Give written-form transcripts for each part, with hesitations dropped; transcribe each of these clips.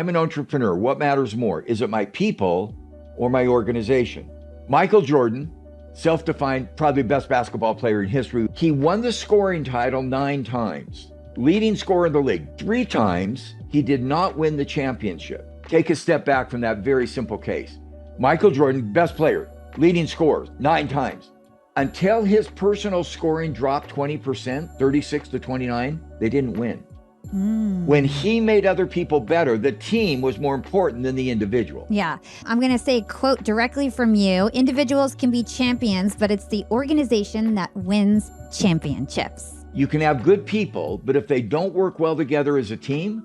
I'm an entrepreneur. What matters more? Is it my people or my organization? Michael Jordan, self-defined, probably best basketball player in history. He won the scoring title 9 times, leading scorer in the league. 3 times, he did not win the championship. Take a step back from that very simple case. Michael Jordan, best player, leading scorer 9 times. Until his personal scoring dropped 20%, 36 to 29, they didn't win. When he made other people better, the team was more important than the individual. Yeah. I'm going to say a quote directly from you. Individuals can be champions, but it's the organization that wins championships. You can have good people, but if they don't work well together as a team,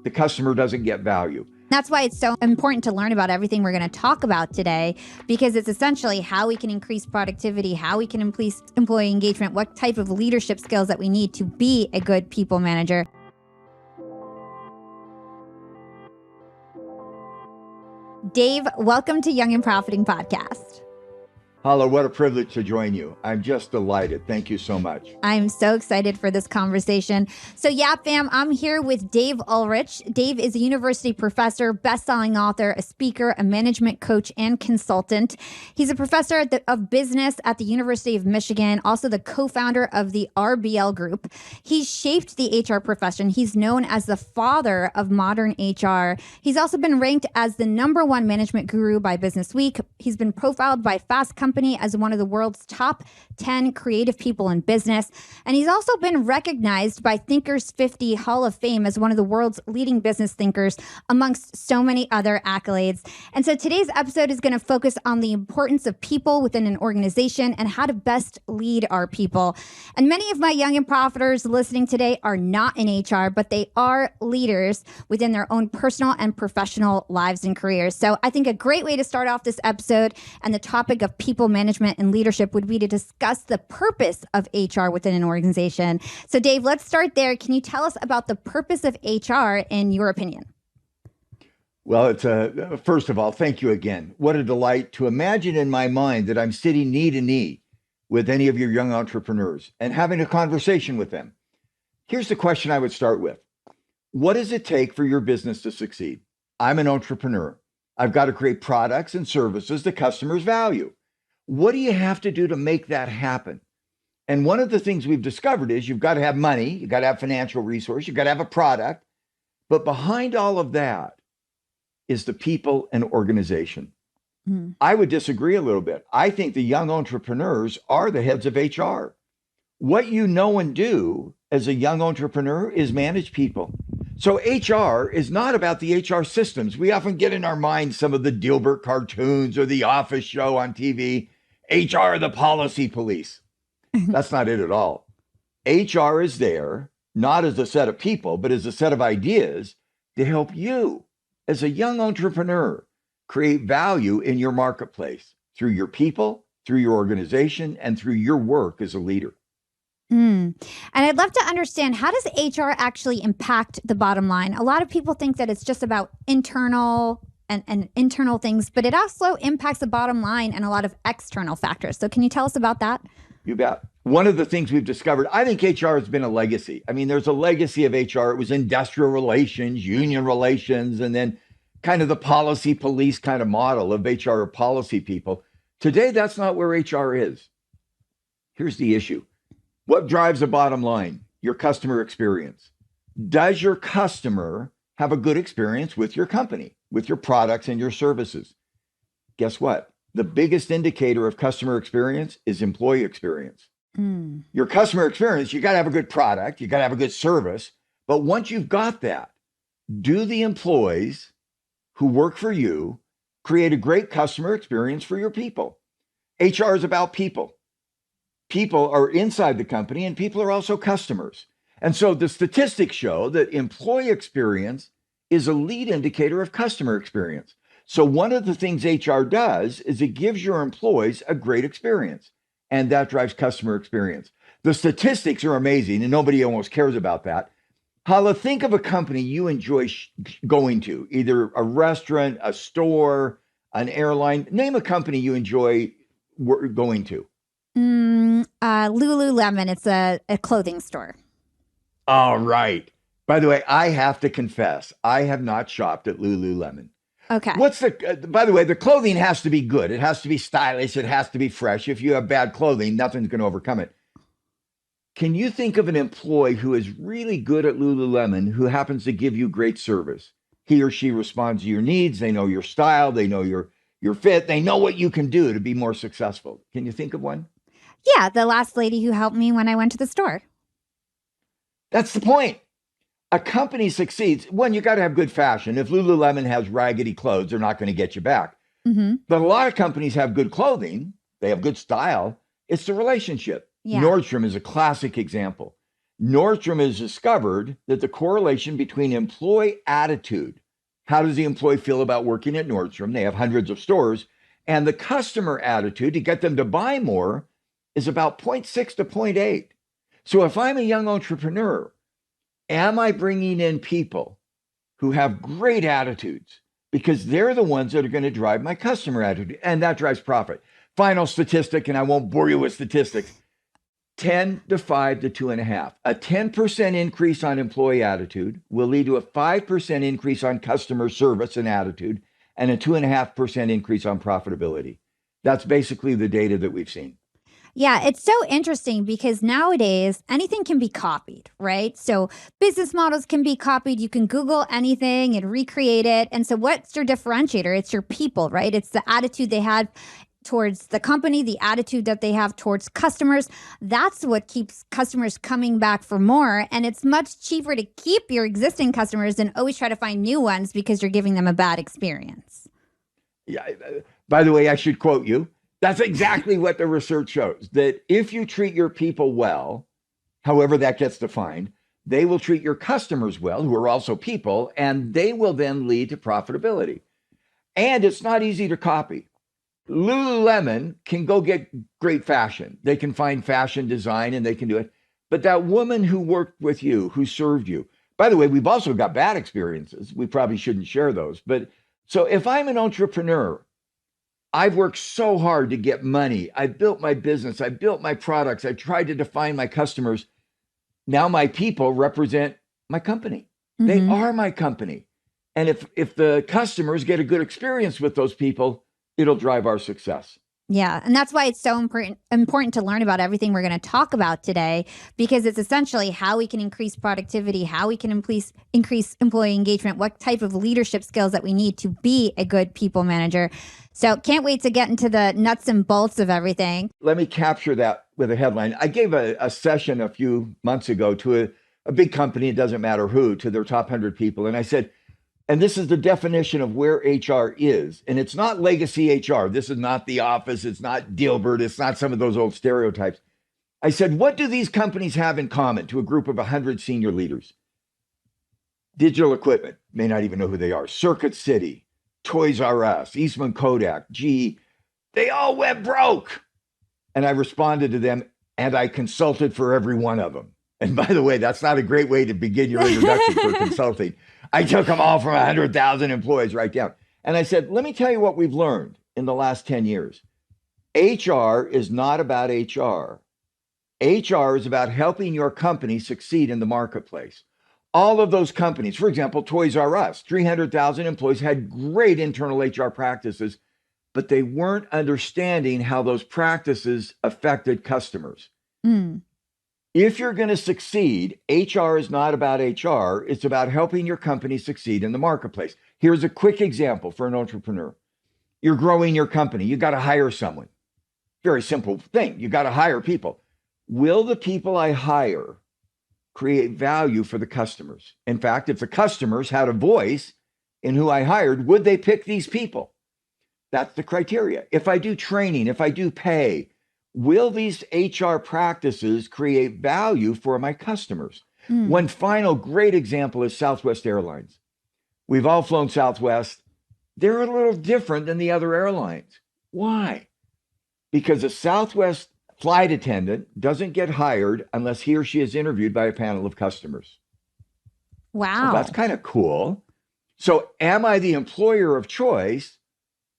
the customer doesn't get value. That's why it's so important to learn about everything we're going to talk about today, because it's essentially how we can increase productivity, how we can increase employee engagement, what type of leadership skills that we need to be a good people manager. Dave, welcome to Young and Profiting Podcast. Hala, what a privilege to join you. I'm just delighted. Thank you so much. I'm so excited for this conversation. So yeah, fam, I'm here with Dave Ulrich. Dave is a university professor, best-selling author, a speaker, a management coach, and consultant. He's a professor of business at the University of Michigan, also the co-founder of the RBL Group. He's shaped the HR profession. He's known as the father of modern HR. He's also been ranked as the #1 management guru by Business Week. He's been profiled by Fast Company as one of the world's top 10 creative people in business. And he's also been recognized by Thinkers 50 Hall of Fame as one of the world's leading business thinkers, amongst so many other accolades. And so today's episode is going to focus on the importance of people within an organization and how to best lead our people. And many of my young and profiters listening today are not in HR, but they are leaders within their own personal and professional lives and careers. So I think a great way to start off this episode and the topic of people management and leadership would be to discuss the purpose of HR within an organization. So Dave, let's start there. Can you tell us about the purpose of HR in your opinion? Well, first of all, thank you again. What a delight to imagine in my mind that I'm sitting knee to knee with any of your young entrepreneurs and having a conversation with them. Here's the question I would start with. What does it take for your business to succeed? I'm an entrepreneur. I've got to create products and services that customers value. What do you have to do to make that happen? And one of the things we've discovered is you've got to have money, you've got to have financial resources, you've got to have a product. But behind all of that is the people and organization. I would disagree a little bit. I think the young entrepreneurs are the heads of HR. What you know and do as a young entrepreneur is manage people. So HR is not about the HR systems. We often get in our minds some of the Dilbert cartoons or the Office show on TV. HR, the policy police. That's not it at all. HR is there, not as a set of people, but as a set of ideas to help you as a young entrepreneur create value in your marketplace through your people, through your organization, and through your work as a leader. And I'd love to understand, how does HR actually impact the bottom line? A lot of people think that it's just about internal and internal things, but it also impacts the bottom line and a lot of external factors. So can you tell us about that? You bet. One of the things we've discovered, I think HR has been a legacy. I mean, there's a legacy of HR. It was industrial relations, union relations, and then kind of the policy police kind of model of HR or policy people. Today, that's not where HR is. Here's the issue. What drives the bottom line? Your customer experience. Does your customer have a good experience with your company, with your products and your services? Guess what? The biggest indicator of customer experience is employee experience. Your customer experience, you got to have a good product, you got to have a good service. But once you've got that, do the employees who work for you create a great customer experience for your people? HR is about people. People are inside the company and people are also customers. And so the statistics show that employee experience is a lead indicator of customer experience. So one of the things HR does is it gives your employees a great experience, and that drives customer experience. The statistics are amazing and nobody almost cares about that. Hala, think of a company you enjoy going to, either a restaurant, a store, an airline. Name a company you enjoy going to. Lululemon. It's a clothing store. All right. By the way, I have to confess, I have not shopped at Lululemon. Okay. By the way, the clothing has to be good. It has to be stylish. It has to be fresh. If you have bad clothing, nothing's going to overcome it. Can you think of an employee who is really good at Lululemon who happens to give you great service? He or she responds to your needs. They know your style. They know your fit. They know what you can do to be more successful. Can you think of one? Yeah, the last lady who helped me when I went to the store. That's the point. A company succeeds. One, you got to have good fashion. If Lululemon has raggedy clothes, they're not going to get you back. Mm-hmm. But a lot of companies have good clothing. They have good style. It's the relationship. Yeah. Nordstrom is a classic example. Nordstrom has discovered that the correlation between employee attitude, how does the employee feel about working at Nordstrom? They have hundreds of stores. And the customer attitude to get them to buy more is about 0.6 to 0.8. So if I'm a young entrepreneur, am I bringing in people who have great attitudes? Because they're the ones that are going to drive my customer attitude, and that drives profit. Final statistic, and I won't bore you with statistics, 10 to 5 to 2.5. A 10% increase on employee attitude will lead to a 5% increase on customer service and attitude, and a 2.5% increase on profitability. That's basically the data that we've seen. Yeah, it's so interesting because nowadays anything can be copied, right? So business models can be copied. You can Google anything and recreate it. And so what's your differentiator? It's your people, right? It's the attitude they had towards the company, the attitude that they have towards customers. That's what keeps customers coming back for more. And it's much cheaper to keep your existing customers than always try to find new ones because you're giving them a bad experience. Yeah. By the way, I should quote you. That's exactly what the research shows, that if you treat your people well, however that gets defined, they will treat your customers well, who are also people, and they will then lead to profitability. And it's not easy to copy. Lululemon can go get great fashion. They can find fashion design and they can do it. But that woman who worked with you, who served you, by the way, we've also got bad experiences. We probably shouldn't share those. But so if I'm an entrepreneur, I've worked so hard to get money. I built my business. I built my products. I tried to define my customers. Now my people represent my company. Mm-hmm. They are my company. And if the customers get a good experience with those people, it'll drive our success. Yeah. And that's why it's so important to learn about everything we're going to talk about today, because it's essentially how we can increase productivity, how we can increase employee engagement, what type of leadership skills that we need to be a good people manager. So can't wait to get into the nuts and bolts of everything. Let me capture that with a headline. I gave a session a few months ago to a big company, it doesn't matter who, to their top 100 people. And I said, and this is the definition of where HR is. And it's not legacy HR. This is not The Office. It's not Dilbert. It's not some of those old stereotypes. I said, what do these companies have in common to a group of 100 senior leaders? Digital equipment, may not even know who they are. Circuit City, Toys R Us, Eastman Kodak, GE. They all went broke. And I responded to them, and I consulted for every one of them. And by the way, that's not a great way to begin your introduction for consulting. I took them all from 100,000 employees right down. And I said, let me tell you what we've learned in the last 10 years. HR is not about HR. HR is about helping your company succeed in the marketplace. All of those companies, for example, Toys R Us, 300,000 employees, had great internal HR practices, but they weren't understanding how those practices affected customers. Mm. If you're going to succeed, HR is not about HR. It's about helping your company succeed in the marketplace. Here's a quick example for an entrepreneur. You're growing your company. You got to hire someone. Very simple thing. You got to hire people. Will the people I hire create value for the customers? In fact, if the customers had a voice in who I hired, would they pick these people? That's the criteria. If I do training, if I do pay, will these HR practices create value for my customers? Mm. One final great example is Southwest Airlines. We've all flown Southwest. They're a little different than the other airlines. Why? Because a Southwest flight attendant doesn't get hired unless he or she is interviewed by a panel of customers. Wow. So that's kind of cool. So am I the employer of choice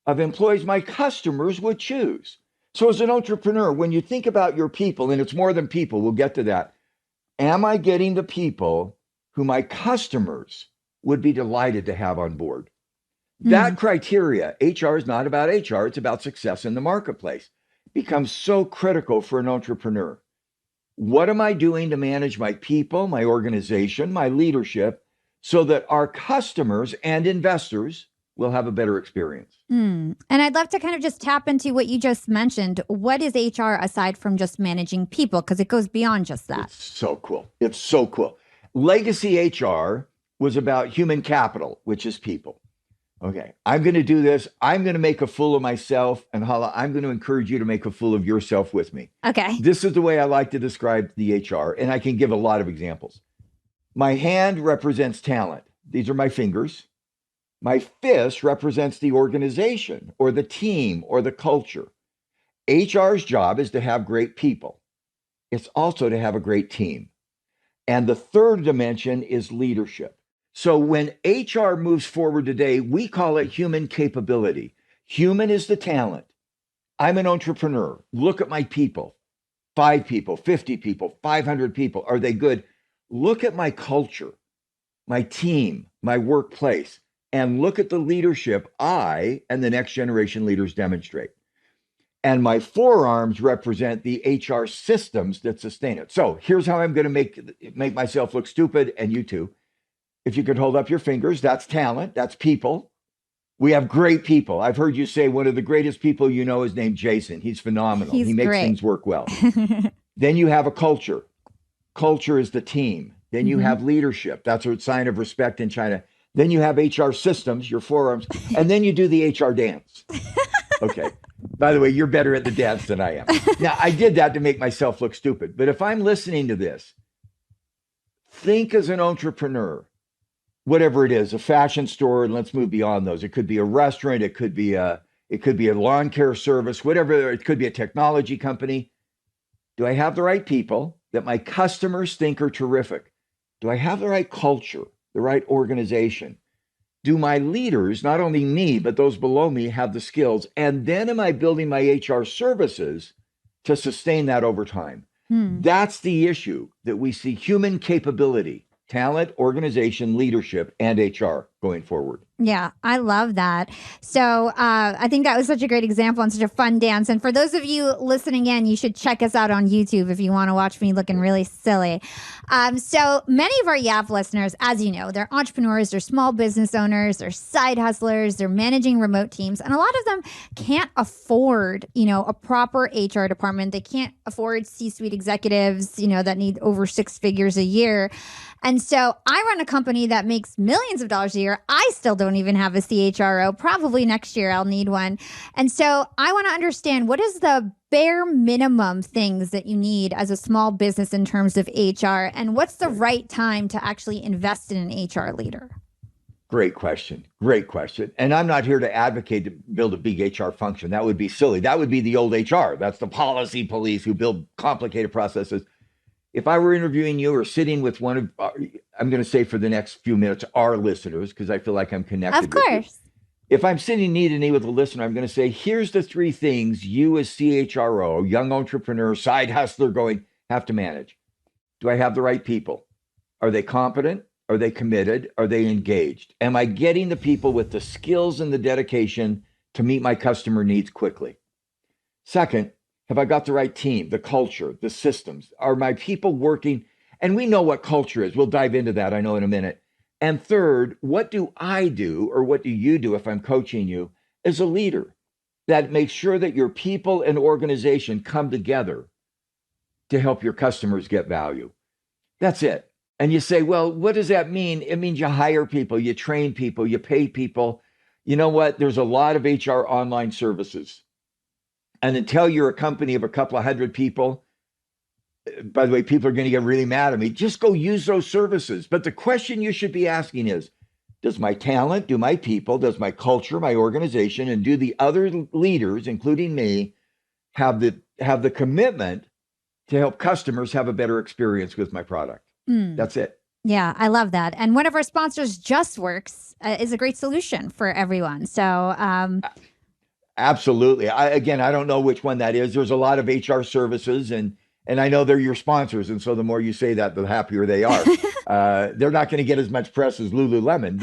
of employees my customers would choose? So as an entrepreneur, when you think about your people, and it's more than people, we'll get to that. Am I getting the people who my customers would be delighted to have on board. Mm. That criteria, HR is not about HR, it's about success in the marketplace, becomes so critical for an entrepreneur. What am I doing to manage my people, my organization, my leadership, so that our customers and investors will have a better experience? And I'd love to kind of just tap into what you just mentioned. What is HR aside from just managing people? Because it goes beyond just that. It's so cool. It's so cool. Legacy HR was about human capital, which is people. Okay, I'm going to do this. I'm going to make a fool of myself. And Hala, I'm going to encourage you to make a fool of yourself with me. Okay. This is the way I like to describe the HR, and I can give a lot of examples. My hand represents talent. These are my fingers. My fist represents the organization or the team or the culture. HR's job is to have great people. It's also to have a great team. And the third dimension is leadership. So when HR moves forward today, we call it human capability. Human is the talent. I'm an entrepreneur. Look at my people. 5 people, 50 people, 500 people. Are they good? Look at my culture, my team, my workplace, and look at the leadership I and the next generation leaders demonstrate. And my forearms represent the HR systems that sustain it. So here's how I'm going to make myself look stupid, and you too. If you could hold up your fingers, that's talent, that's people. We have great people. I've heard you say one of the greatest people you know is named Jason. He's phenomenal. He makes great. Things work well. Then you have a culture. Culture is the team. Then you have leadership. That's a sign of respect in China. Then you have HR systems, your forearms, and then you do the HR dance. Okay. By the way, you're better at the dance than I am. Now, I did that to make myself look stupid. But if I'm listening to this, think as an entrepreneur. Whatever it is, a fashion store, and let's move beyond those. It could be a restaurant, it could be a lawn care service, whatever, it could be a technology company. Do I have the right people that my customers think are terrific? Do I have the right culture, the right organization? Do my leaders, not only me, but those below me, have the skills? And then am I building my HR services to sustain that over time? That's the issue that we see: human capability. Talent, organization, leadership, and HR going forward. Yeah, I love that. So I think that was such a great example and such a fun dance. And for those of you listening in, you should check us out on YouTube if you want to watch me looking really silly. So many of our YAP listeners, as you know, they're entrepreneurs, they're small business owners, they're side hustlers, they're managing remote teams. And a lot of them can't afford, a proper HR department. They can't afford C-suite executives, that need over 6 figures a year. And so I run a company that makes millions of dollars a year. I still don't even have a CHRO. Probably next year I'll need one. And so I want to understand, what is the bare minimum things that you need as a small business in terms of HR? And what's the right time to actually invest in an HR leader? Great question. Great question. And I'm not here to advocate to build a big HR function. That would be silly. That would be the old HR. That's the policy police who build complicated processes. If I were interviewing you or sitting with one of, I'm going to say for the next few minutes, our listeners, because I feel like I'm connected. Of course. With you. If I'm sitting knee to knee with a listener, I'm going to say, here's the 3 things you as CHRO, young entrepreneur, side hustler have to manage. Do I have the right people? Are they competent? Are they committed? Are they engaged? Am I getting the people with the skills and the dedication to meet my customer needs quickly? Second, have I got the right team, the culture, the systems? Are my people working? And we know what culture is. We'll dive into that, I know, in a minute. And third, what do I do, or what do you do if I'm coaching you as a leader that makes sure that your people and organization come together to help your customers get value? That's it. And you say, well, what does that mean? It means you hire people, you train people, you pay people. You know what? There's a lot of HR online services. And until you're a company of a couple of hundred people, by the way, people are going to get really mad at me. Just go use those services. But the question you should be asking is, does my talent, do my people, does my culture, my organization, and do the other leaders, including me, have the commitment to help customers have a better experience with my product? That's it. Yeah, I love that. And one of our sponsors, JustWorks, is a great solution for everyone. So absolutely. I don't know which one that is. There's a lot of HR services, and I know they're your sponsors. And so the more you say that, the happier they are. They're not going to get as much press as Lululemon.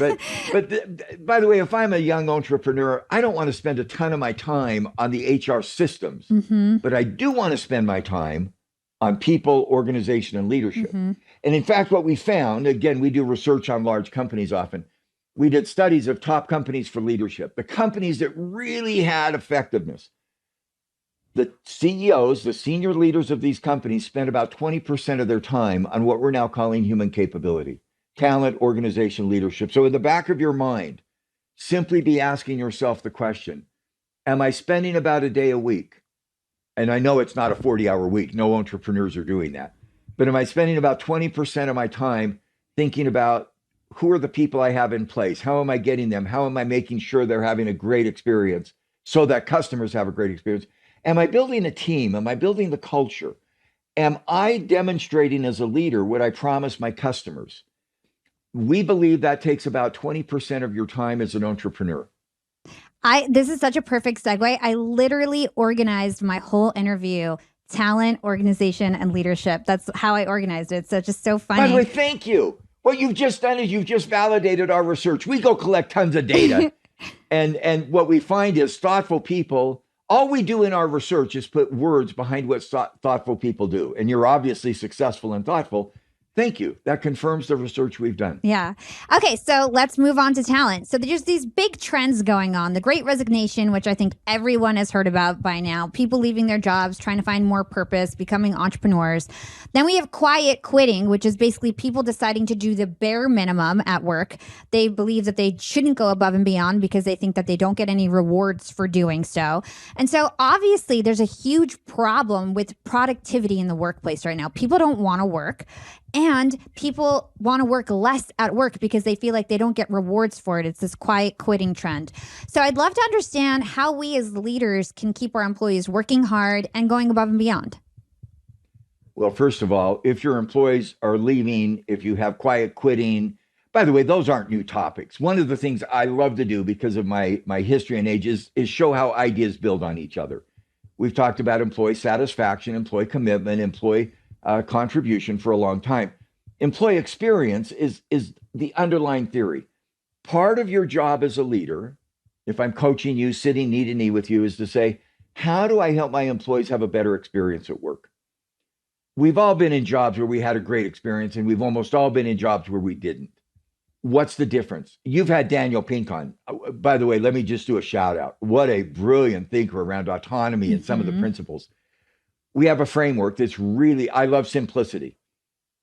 By the way, if I'm a young entrepreneur, I don't want to spend a ton of my time on the HR systems, but I do want to spend my time on people, organization, and leadership. And in fact, what we found, again, we do research on large companies often. We did studies of top companies for leadership, the companies that really had effectiveness. The CEOs, the senior leaders of these companies, spend about 20% of their time on what we're now calling human capability, talent, organization, leadership. So in the back of your mind, simply be asking yourself the question, am I spending about a day a week? And I know it's not a 40-hour week. No entrepreneurs are doing that. But am I spending about 20% of my time thinking about who are the people I have in place? How am I getting them? How am I making sure they're having a great experience so that customers have a great experience? Am I building a team? Am I building the culture? Am I demonstrating as a leader what I promise my customers? We believe that takes about 20% of your time as an entrepreneur. This is such a perfect segue. I literally organized my whole interview, talent, organization, and leadership. That's how I organized it. So it's just so funny. By the way, thank you. What you've just done is you've just validated our research. We go collect tons of data. and what we find is thoughtful people, all we do in our research is put words behind what thoughtful people do. And you're obviously successful and thoughtful. Thank you. That confirms the research we've done. Yeah. Okay, so let's move on to talent. So there's these big trends going on. The Great Resignation, which I think everyone has heard about by now. People leaving their jobs, trying to find more purpose, becoming entrepreneurs. Then we have quiet quitting, which is basically people deciding to do the bare minimum at work. They believe that they shouldn't go above and beyond because they think that they don't get any rewards for doing so. And so obviously there's a huge problem with productivity in the workplace right now. People don't want to work. And people want to work less at work because they feel like they don't get rewards for it. It's this quiet quitting trend. So I'd love to understand how we as leaders can keep our employees working hard and going above and beyond. Well, first of all, if your employees are leaving, if you have quiet quitting, by the way, those aren't new topics. One of the things I love to do because of my history and age is show how ideas build on each other. We've talked about employee satisfaction, employee commitment, employee contribution for a long time. Employee experience is the underlying theory. Part of your job as a leader, if I'm coaching you, sitting knee to knee with you, is to say, how do I help my employees have a better experience at work? We've all been in jobs where we had a great experience, and we've almost all been in jobs where we didn't. What's the difference? You've had Daniel Pink on. By the way, let me just do a shout out. What a brilliant thinker around autonomy and some of the principles. We have a framework that's really, I love simplicity.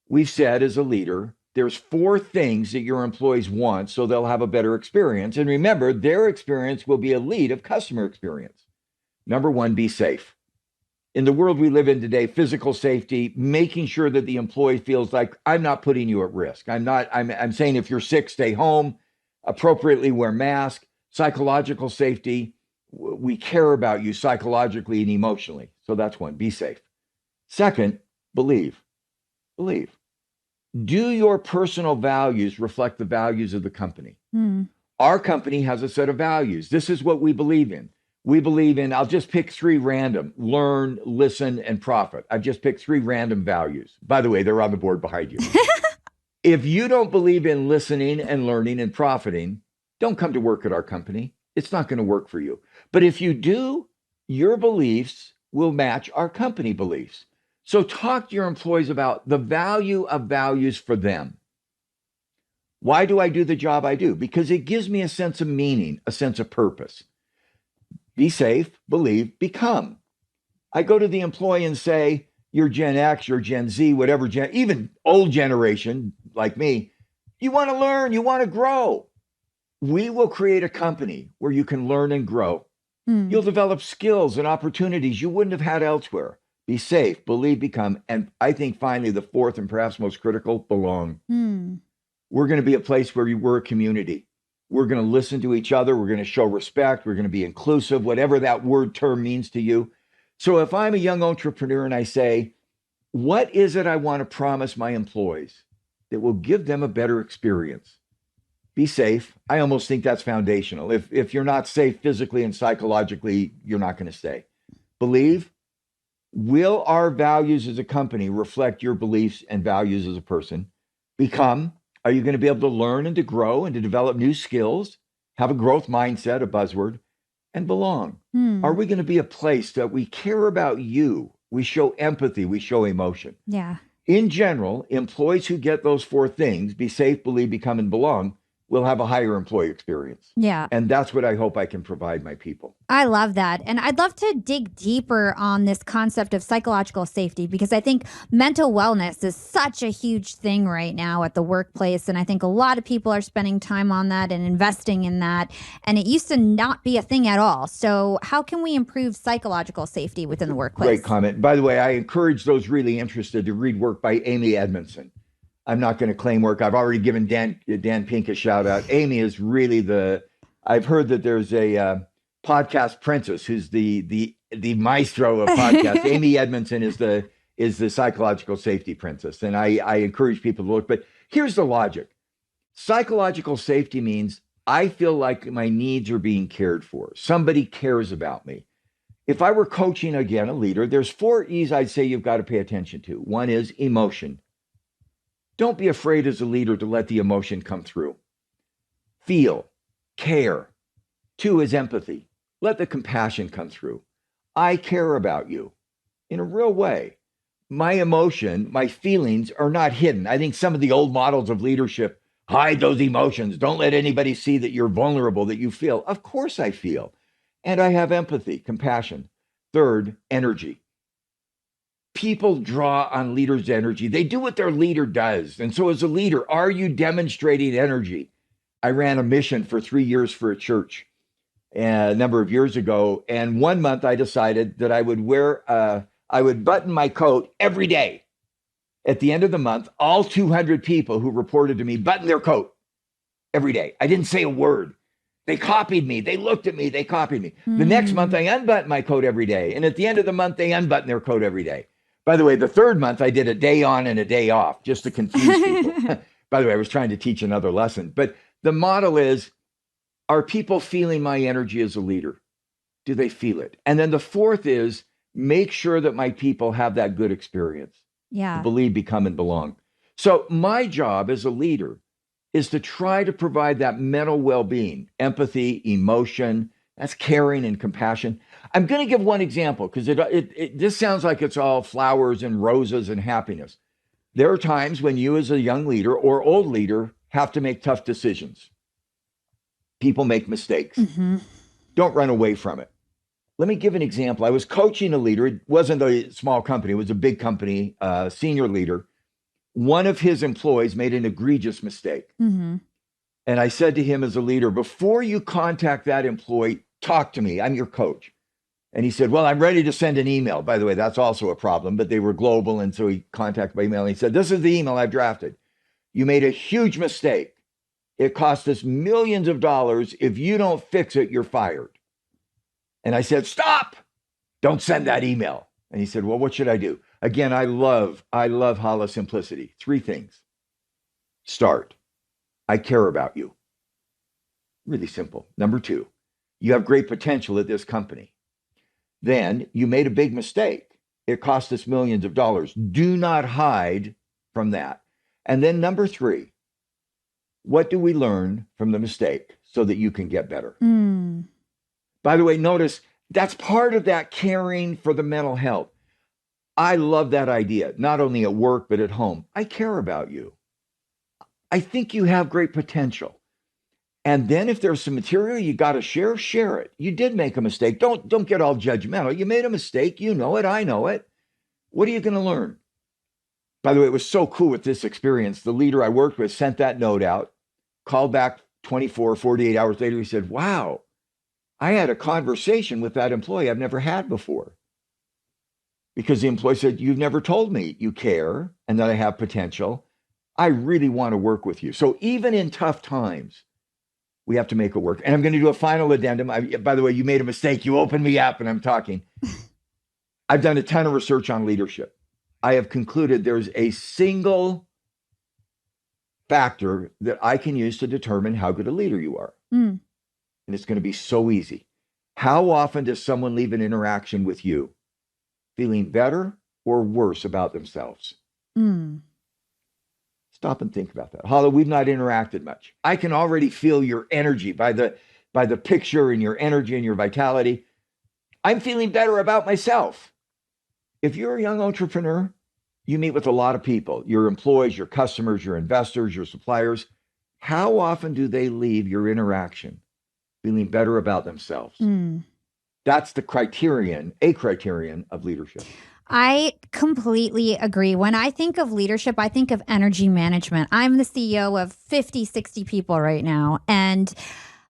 We've said as a leader, there's 4 things that your employees want so they'll have a better experience. And remember, their experience will be a lead of customer experience. Number 1, be safe. In the world we live in today, physical safety, making sure that the employee feels like I'm not putting you at risk. I'm saying if you're sick, stay home, appropriately wear mask, psychological safety. We care about you psychologically and emotionally. So that's 1, be safe. Second, believe. Believe. Do your personal values reflect the values of the company? Our company has a set of values. This is what we believe in. We believe in, I'll just pick 3 random: learn, listen, and profit. I've just picked 3 random values. By the way, they're on the board behind you. If you don't believe in listening and learning and profiting, don't come to work at our company. It's not going to work for you. But if you do, your beliefs will match our company beliefs. So talk to your employees about the value of values for them. Why do I do the job I do? Because it gives me a sense of meaning, a sense of purpose. Be safe, believe, become. I go to the employee and say, you're Gen X, you're Gen Z, whatever, even old generation like me, you want to learn, you want to grow. We will create a company where you can learn and grow. You'll develop skills and opportunities you wouldn't have had elsewhere. Be safe, believe, become. And I think finally, the 4th and perhaps most critical, belong. We're going to be a place where we're a community. We're going to listen to each other. We're going to show respect. We're going to be inclusive, whatever that word term means to you. So if I'm a young entrepreneur and I say, what is it I want to promise my employees that will give them a better experience? Be safe. I almost think that's foundational. If you're not safe physically and psychologically, you're not going to stay. Believe. Will our values as a company reflect your beliefs and values as a person? Become, are you going to be able to learn and to grow and to develop new skills, have a growth mindset, a buzzword, and belong? Are we going to be a place that we care about you? We show empathy, we show emotion. Yeah. In general, employees who get those four things, be safe, believe, become, and belong, will have a higher employee experience. Yeah. And that's what I hope I can provide my people. I love that. And I'd love to dig deeper on this concept of psychological safety, because I think mental wellness is such a huge thing right now at the workplace. And I think a lot of people are spending time on that and investing in that. And it used to not be a thing at all. So how can we improve psychological safety within the workplace? Great comment. By the way, I encourage those really interested to read work by Amy Edmondson. I'm not going to claim work. I've already given Dan Pink a shout out. Amy is really I've heard that there's a podcast princess who's the maestro of podcasts. Amy Edmondson is the psychological safety princess. And I encourage people to look. But here's the logic. Psychological safety means I feel like my needs are being cared for. Somebody cares about me. If I were coaching, again, a leader, there's 4 E's I'd say you've got to pay attention to. One is emotion. Don't be afraid as a leader to let the emotion come through. Feel, care. 2 is empathy. Let the compassion come through. I care about you in a real way. My emotion, my feelings are not hidden. I think some of the old models of leadership hide those emotions. Don't let anybody see that you're vulnerable, that you feel. Of course I feel. And I have empathy, compassion. 3rd, energy. People draw on leaders' energy. They do what their leader does. And so as a leader, are you demonstrating energy? I ran a mission for 3 years for a church a number of years ago. And one month I decided that I would button my coat every day. At the end of the month, all 200 people who reported to me buttoned their coat every day. I didn't say a word. They copied me. They looked at me. They copied me. The next month, I unbuttoned my coat every day. And at the end of the month, they unbuttoned their coat every day. By the way, the 3rd month, I did a day on and a day off just to confuse people. By the way, I was trying to teach another lesson. But the model is, are people feeling my energy as a leader? Do they feel it? And then the 4th is, make sure that my people have that good experience. Yeah. Believe, become, and belong. So my job as a leader is to try to provide that mental well-being, empathy, emotion, that's caring and compassion. I'm going to give one example because it just sounds like it's all flowers and roses and happiness. There are times when you as a young leader or old leader have to make tough decisions. People make mistakes. Don't run away from it. Let me give an example. I was coaching a leader. It wasn't a small company. It was a big company, senior leader. One of his employees made an egregious mistake. And I said to him as a leader, before you contact that employee, talk to me. I'm your coach. And he said, well, I'm ready to send an email. By the way, that's also a problem, but they were global. And so he contacted by email. And he said, this is the email I've drafted. You made a huge mistake. It cost us millions of dollars. If you don't fix it, you're fired. And I said, stop. Don't send that email. And he said, well, what should I do? Again, I love Hala simplicity. 3 things. Start. I care about you. Really simple. Number 2, you have great potential at this company. Then you made a big mistake. It cost us millions of dollars. Do not hide from that. And then number 3, what do we learn from the mistake so that you can get better? By the way, notice that's part of that caring for the mental health. I love that idea, not only at work, but at home. I care about you. I think you have great potential. And then if there's some material you got to share it. You did make a mistake. Don't get all judgmental. You made a mistake. You know it. I know it. What are you going to learn? By the way, it was so cool with this experience. The leader I worked with sent that note out, called back 24, 48 hours later. He said, wow, I had a conversation with that employee I've never had before. Because the employee said, you've never told me you care and that I have potential. I really want to work with you. So even in tough times, we have to make it work. And I'm going to do a final addendum. By the way, you made a mistake. You opened me up and I'm talking. I've done a ton of research on leadership. I have concluded there's a single factor that I can use to determine how good a leader you are. And it's going to be so easy. How often does someone leave an interaction with you feeling better or worse about themselves? It's Stop and think about that. Hala, we've not interacted much. I can already feel your energy by the picture and your energy and your vitality. I'm feeling better about myself. If you're a young entrepreneur, you meet with a lot of people, your employees, your customers, your investors, your suppliers. How often do they leave your interaction feeling better about themselves? That's a criterion of leadership. I completely agree. When I think of leadership, I think of energy management. I'm the CEO of 50, 60 people right now. And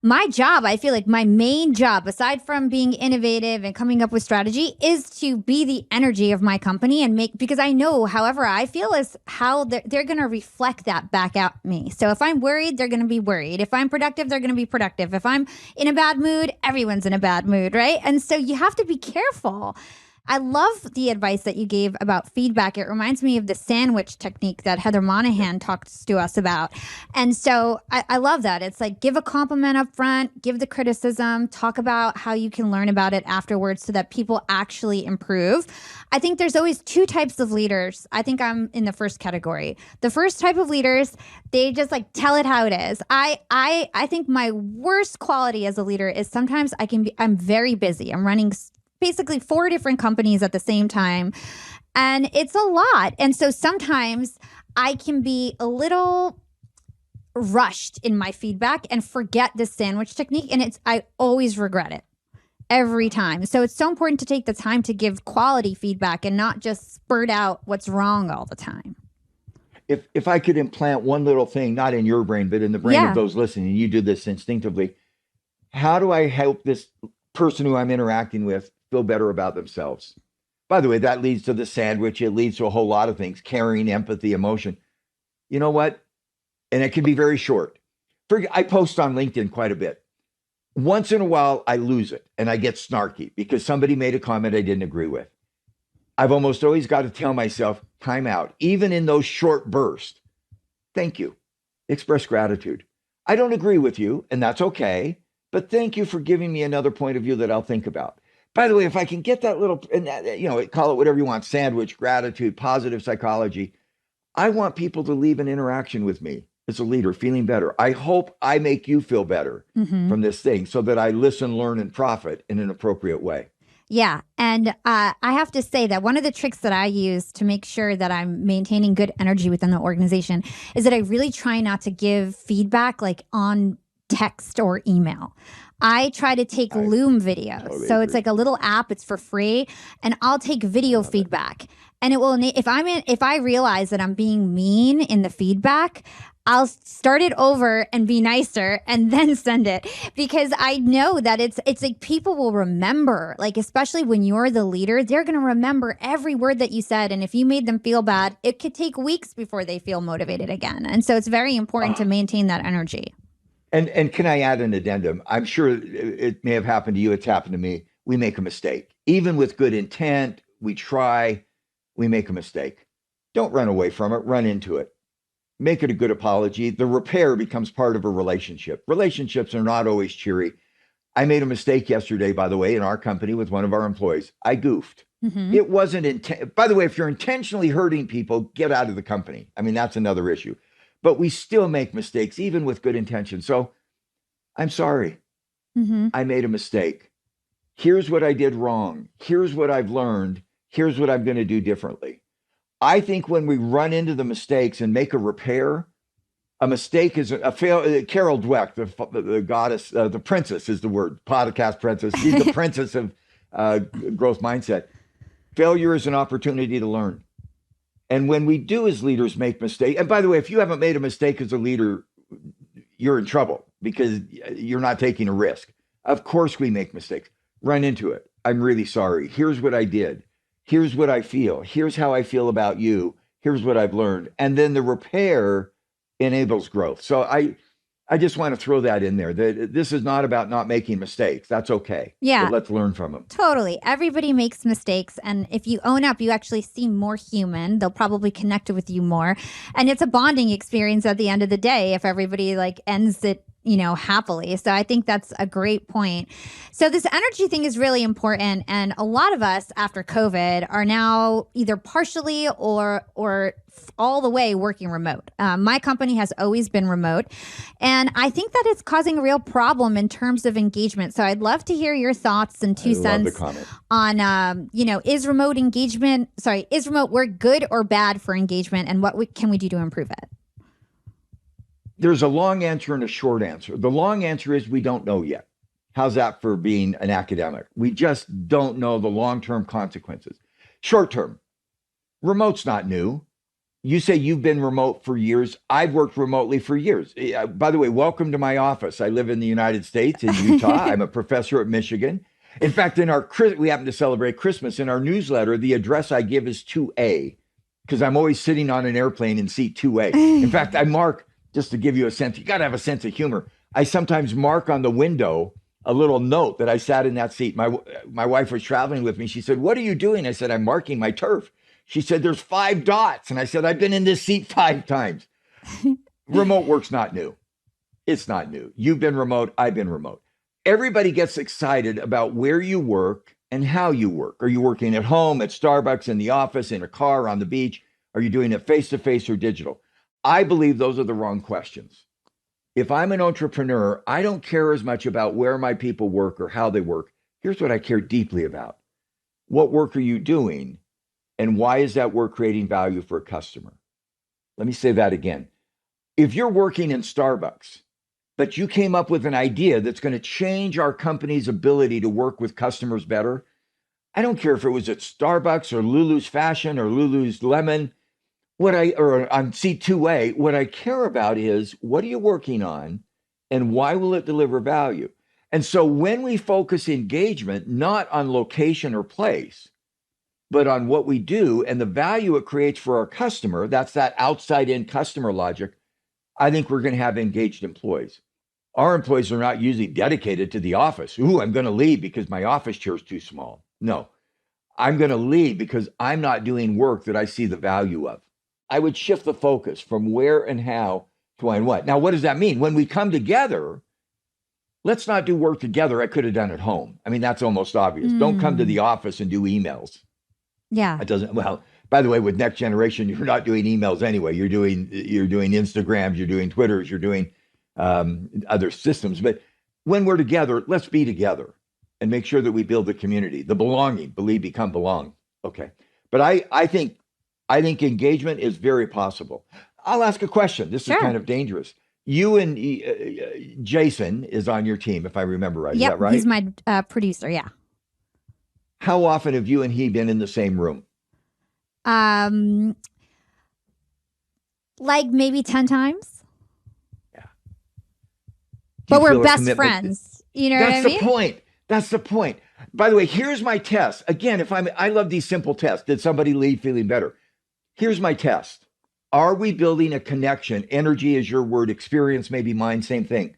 my job, I feel like my main job, aside from being innovative and coming up with strategy, is to be the energy of my company and because I know however I feel is how they're going to reflect that back at me. So if I'm worried, they're going to be worried. If I'm productive, they're going to be productive. If I'm in a bad mood, everyone's in a bad mood, right? And so you have to be careful. I love the advice that you gave about feedback. It reminds me of the sandwich technique that Heather Monahan talks to us about. And so I love that. It's like, give a compliment up front, give the criticism, talk about how you can learn about it afterwards so that people actually improve. I think there's always two types of leaders. I think I'm in the first category. The first type of leaders, they just like tell it how it is. I think my worst quality as a leader is sometimes I'm very busy. I'm running basically 4 different companies at the same time. And it's a lot. And so sometimes I can be a little rushed in my feedback and forget this sandwich technique. And I always regret it every time. So it's so important to take the time to give quality feedback and not just spurt out what's wrong all the time. If I could implant one little thing, not in your brain, but in the brain of those listening, you do this instinctively. How do I help this person who I'm interacting with feel better about themselves? By the way, that leads to the sandwich. It leads to a whole lot of things, caring, empathy, emotion. You know what? And it can be very short. I post on LinkedIn quite a bit. Once in a while, I lose it and I get snarky because somebody made a comment I didn't agree with. I've almost always got to tell myself, time out, even in those short bursts. Thank you. Express gratitude. I don't agree with you, and that's okay, but thank you for giving me another point of view that I'll think about. By the way, if I can get that little, call it whatever you want, sandwich, gratitude, positive psychology, I want people to leave an interaction with me as a leader feeling better. I hope I make you feel better from this thing so that I listen, learn, and profit in an appropriate way. Yeah. And I have to say that one of the tricks that I use to make sure that I'm maintaining good energy within the organization is that I really try not to give feedback like on text or email. I try to take Loom videos. Totally so agree. it's like a little app, it's for free, and I'll take video feedback. And it will, if I realize that I'm being mean in the feedback, I'll start it over and be nicer and then send it, because I know that it's like people will remember, like especially when you're the leader, they're going to remember every word that you said. And if you made them feel bad, it could take weeks before they feel motivated again. And so it's very important to maintain that energy. And can I add an addendum? I'm sure it may have happened to you. It's happened to me. We make a mistake. Even with good intent, we try, we make a mistake. Don't run away from it. Run into it. Make it a good apology. The repair becomes part of a relationship. Relationships are not always cheery. I made a mistake yesterday, by the way, in our company with one of our employees. I goofed. It wasn't by the way, if you're intentionally hurting people, get out of the company. I mean, that's another issue. But we still make mistakes, even with good intentions. So I'm sorry. I made a mistake. Here's what I did wrong. Here's what I've learned. Here's what I'm going to do differently. I think when we run into the mistakes and make a repair, a mistake is a fail. Carol Dweck, the goddess, the princess is the word, podcast princess. She's the princess of growth mindset. Failure is an opportunity to learn. And when we do as leaders make mistakes, and by the way, if you haven't made a mistake as a leader, you're in trouble because you're not taking a risk. Of course we make mistakes. Run into it. I'm really sorry. Here's what I did. Here's what I feel. Here's how I feel about you. Here's what I've learned. And then the repair enables growth. So I just want to throw that in there. That this is not about not making mistakes. That's okay. Yeah. But let's learn from them. Totally. Everybody makes mistakes. And if you own up, you actually seem more human. They'll probably connect with you more. And it's a bonding experience at the end of the day if everybody like ends it happily. So I think that's a great point. So this energy thing is really important. And a lot of us after COVID are now either partially or all the way working remote. My company has always been remote. And I think that it's causing a real problem in terms of engagement. So I'd love to hear your thoughts and 2 cents on, is remote work good or bad for engagement? And what can we do to improve it? There's a long answer and a short answer. The long answer is we don't know yet. How's that for being an academic? We just don't know the long-term consequences. Short-term, remote's not new. You say you've been remote for years. I've worked remotely for years. By the way, welcome to my office. I live in the United States, in Utah. I'm a professor at Michigan. In fact, we happen to celebrate Christmas. In our newsletter, the address I give is 2A, because I'm always sitting on an airplane in seat 2A. In fact, I mark, just to give you a sense, you got to have a sense of humor. I sometimes mark on the window a little note that I sat in that seat. My wife was traveling with me. She said, "What are you doing?" I said, "I'm marking my turf." She said, "There's 5 dots." And I said, "I've been in this seat 5 times. Remote work's not new. It's not new. You've been remote. I've been remote. Everybody gets excited about where you work and how you work. Are you working at home, at Starbucks, in the office, in a car, on the beach? Are you doing it face-to-face or digital? I believe those are the wrong questions. If I'm an entrepreneur, I don't care as much about where my people work or how they work. Here's what I care deeply about. What work are you doing? And why is that work creating value for a customer? Let me say that again. If you're working in Starbucks, but you came up with an idea that's going to change our company's ability to work with customers better, I don't care if it was at Starbucks or Lulu's Fashion or Lulu's Lemon, or on C2A, what I care about is what are you working on and why will it deliver value? And so when we focus engagement, not on location or place, but on what we do and the value it creates for our customer, that's that outside in customer logic, I think we're going to have engaged employees. Our employees are not usually dedicated to the office. Ooh, I'm going to leave because my office chair is too small. No, I'm going to leave because I'm not doing work that I see the value of. I would shift the focus from where and how to why and what. Now, what does that mean? When we come together, let's not do work together I could have done at home. I mean, that's almost obvious. Don't come to the office and do emails. Yeah. It doesn't, well, by the way, with next generation, you're not doing emails anyway. You're doing Instagrams, you're doing Twitters, you're doing other systems. But when we're together, let's be together and make sure that we build the community, the belonging, believe, become, belong. Okay. But I think engagement is very possible. I'll ask a question. This is kind of dangerous. You and Jason is on your team, if I remember right. Yep, is that right? He's my producer. Yeah. How often have you and he been in the same room? Like maybe 10 times. Yeah. But we're best friends. You know what I mean? That's the point. That's the point. By the way, here's my test. Again, I love these simple tests. Did somebody leave feeling better? Here's my test. Are we building a connection? Energy is your word. Experience may be mine. Same thing.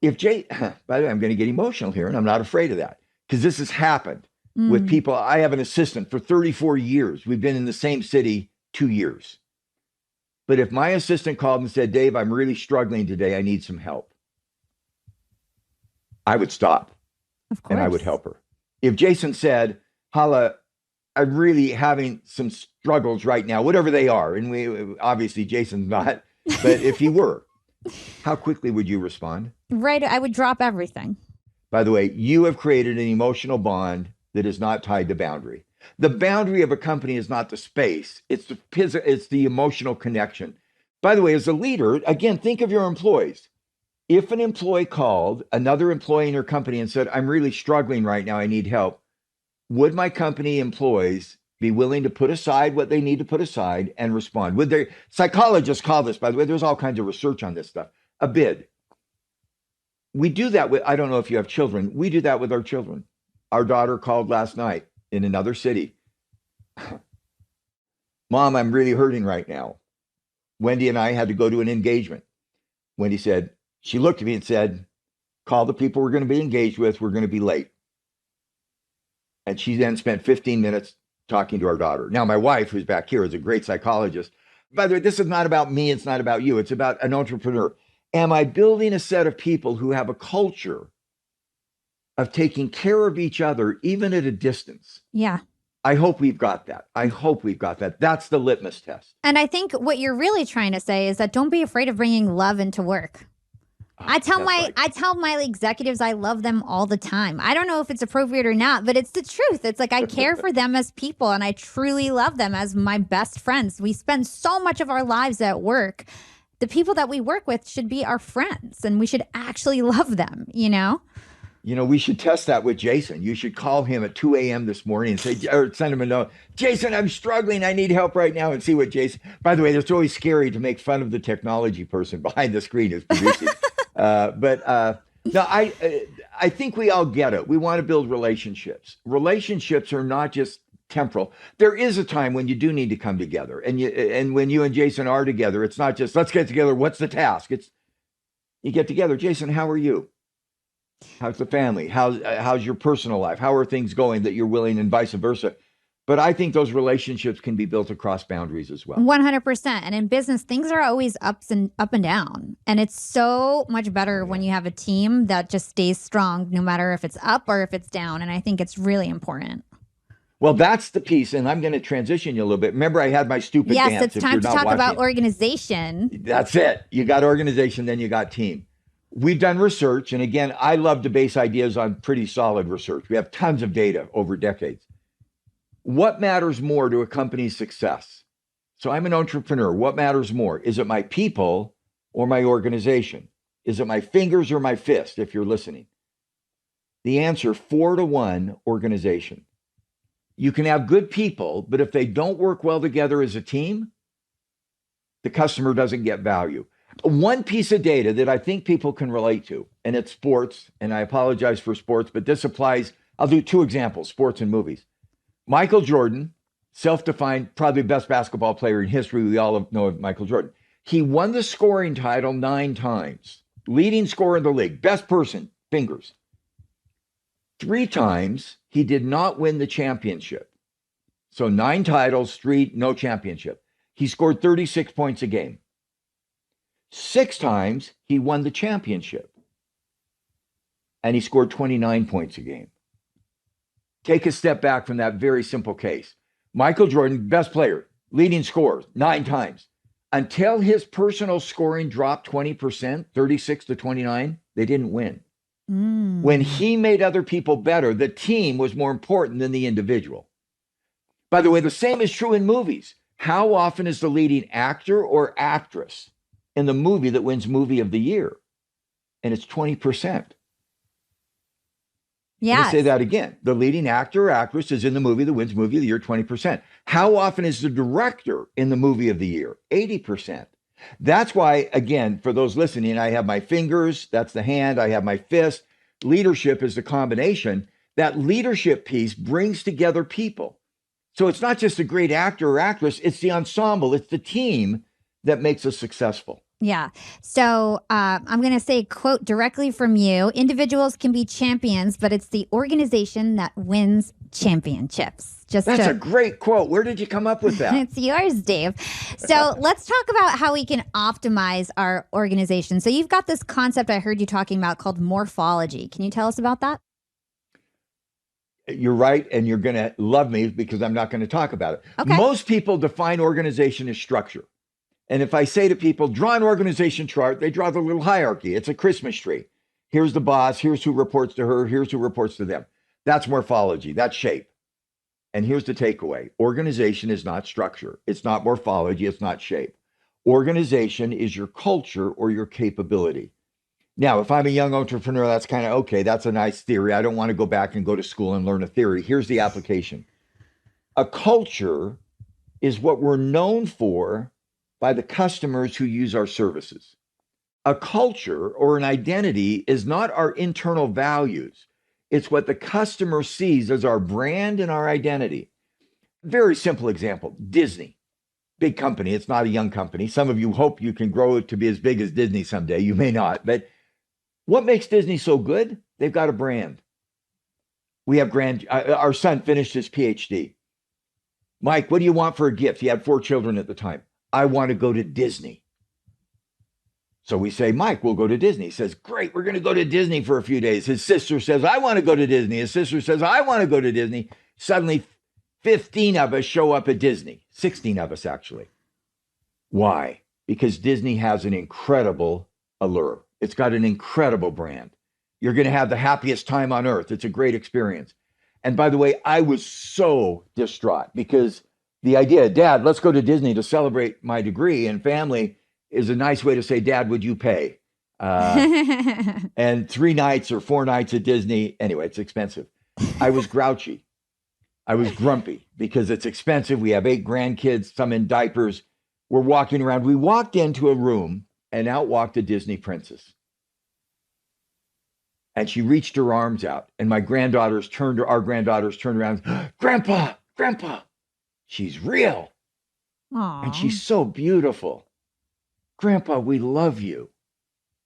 By the way, I'm going to get emotional here, and I'm not afraid of that because this has happened with people. I have an assistant for 34 years. We've been in the same city 2 years. But if my assistant called and said, "Dave, I'm really struggling today. I need some help," I would stop. Of course. And I would help her. If Jason said, "Hala, I'm really having some struggles right now," whatever they are, and we obviously Jason's not, but if he were, how quickly would you respond? Right, I would drop everything. By the way, you have created an emotional bond that is not tied to boundary. The boundary of a company is not the space, it's the emotional connection. By the way, as a leader, again, think of your employees. If an employee called another employee in your company and said, "I'm really struggling right now, I need help," would my company employees be willing to put aside what they need to put aside and respond? Would their psychologists call this, by the way, there's all kinds of research on this stuff, a bid. We do that with, I don't know if you have children, we do that with our children. Our daughter called last night in another city. "Mom, I'm really hurting right now. Wendy and I had to go to an engagement." Wendy said, she looked at me and said, "Call the people we're going to be engaged with. We're going to be late." And she then spent 15 minutes talking to our daughter. Now, my wife, who's back here, is a great psychologist. By the way, this is not about me. It's not about you. It's about an entrepreneur. Am I building a set of people who have a culture of taking care of each other, even at a distance? Yeah. I hope we've got that. I hope we've got that. That's the litmus test. And I think what you're really trying to say is that don't be afraid of bringing love into work. I tell my executives I love them all the time. I don't know if it's appropriate or not, but it's the truth. It's like I care for them as people and I truly love them as my best friends. We spend so much of our lives at work. The people that we work with should be our friends and we should actually love them, you know? You know, we should test that with Jason. You should call him at 2 a.m. this morning and say, or send him a note. Jason, I'm struggling. I need help right now, and see what Jason. By the way, it's always scary to make fun of the technology person behind the screen who's producing. No, I think we all get it. We want to build relationships. Relationships are not just temporal. There is a time when you do need to come together, and when you and Jason are together, it's not just let's get together. What's the task? It's you get together. Jason, how are you? How's the family? How's your personal life? How are things going that you're willing, and vice versa? But I think those relationships can be built across boundaries as well. 100%. And in business, things are always up and down. And it's so much better when you have a team that just stays strong, no matter if it's up or if it's down. And I think it's really important. Well, that's the piece. And I'm going to transition you a little bit. Remember, I had my stupid dance. Yes, it's time to talk about organization. That's it. You got organization, then you got team. We've done research. And again, I love to base ideas on pretty solid research. We have tons of data over decades. What matters more to a company's success? So I'm an entrepreneur. What matters more? Is it my people or my organization? Is it my fingers or my fist, if you're listening? The answer, 4-1, organization. You can have good people, but if they don't work well together as a team, the customer doesn't get value. One piece of data that I think people can relate to, and it's sports, and I apologize for sports, but this applies. I'll do 2 examples, sports and movies. Michael Jordan, self-defined, probably best basketball player in history. We all know of Michael Jordan. He won the scoring title 9 times. Leading scorer in the league. Best person, fingers. 3 times, he did not win the championship. So 9 titles, 3, no championship. He scored 36 points a game. 6 times, he won the championship. And he scored 29 points a game. Take a step back from that very simple case. Michael Jordan, best player, leading scorer, 9 times. Until his personal scoring dropped 20%, 36 to 29, they didn't win. When he made other people better, the team was more important than the individual. By the way, the same is true in movies. How often is the leading actor or actress in the movie that wins movie of the year? And it's 20%. Yeah. Let me say that again. The leading actor or actress is in the movie that wins movie of the year, 20%. How often is the director in the movie of the year? 80%. That's why, again, for those listening, I have my fingers, that's the hand, I have my fist. Leadership is the combination. That leadership piece brings together people. So it's not just a great actor or actress, it's the ensemble, it's the team that makes us successful. Yeah. So I'm going to say a quote directly from you. Individuals can be champions, but it's the organization that wins championships. That's a great quote. Where did you come up with that? It's yours, Dave. So let's talk about how we can optimize our organization. So you've got this concept I heard you talking about called morphology. Can you tell us about that? You're right, and you're going to love me because I'm not going to talk about it. Okay. Most people define organization as structure. And if I say to people, draw an organization chart, they draw the little hierarchy. It's a Christmas tree. Here's the boss. Here's who reports to her. Here's who reports to them. That's morphology. That's shape. And here's the takeaway. Organization is not structure. It's not morphology. It's not shape. Organization is your culture or your capability. Now, if I'm a young entrepreneur, that's kind of okay. That's a nice theory. I don't want to go back and go to school and learn a theory. Here's the application. A culture is what we're known for by the customers who use our services. A culture or an identity is not our internal values. It's what the customer sees as our brand and our identity. Very simple example, Disney, big company. It's not a young company. Some of you hope you can grow it to be as big as Disney someday. You may not, but what makes Disney so good? They've got a brand. We have our son finished his PhD. Mike, what do you want for a gift? He had 4 children at the time. I want to go to Disney. So we say, Mike, we'll go to Disney. He says, great, we're going to go to Disney for a few days. His sister says, I want to go to Disney. His sister says, I want to go to Disney. Suddenly, 15 of us show up at Disney, 16 of us actually. Why? Because Disney has an incredible allure. It's got an incredible brand. You're going to have the happiest time on earth. It's a great experience. And by the way, I was so distraught because the idea, Dad, let's go to Disney to celebrate my degree and family is a nice way to say, Dad, would you pay? And 3 nights or 4 nights at Disney, anyway, it's expensive. I was grouchy. I was grumpy because it's expensive. We have 8 grandkids, some in diapers. We're walking around. We walked into a room and out walked a Disney princess. And she reached her arms out and our granddaughters turned around, Grandpa, Grandpa, she's real. Aww. And she's so beautiful. Grandpa, we love you.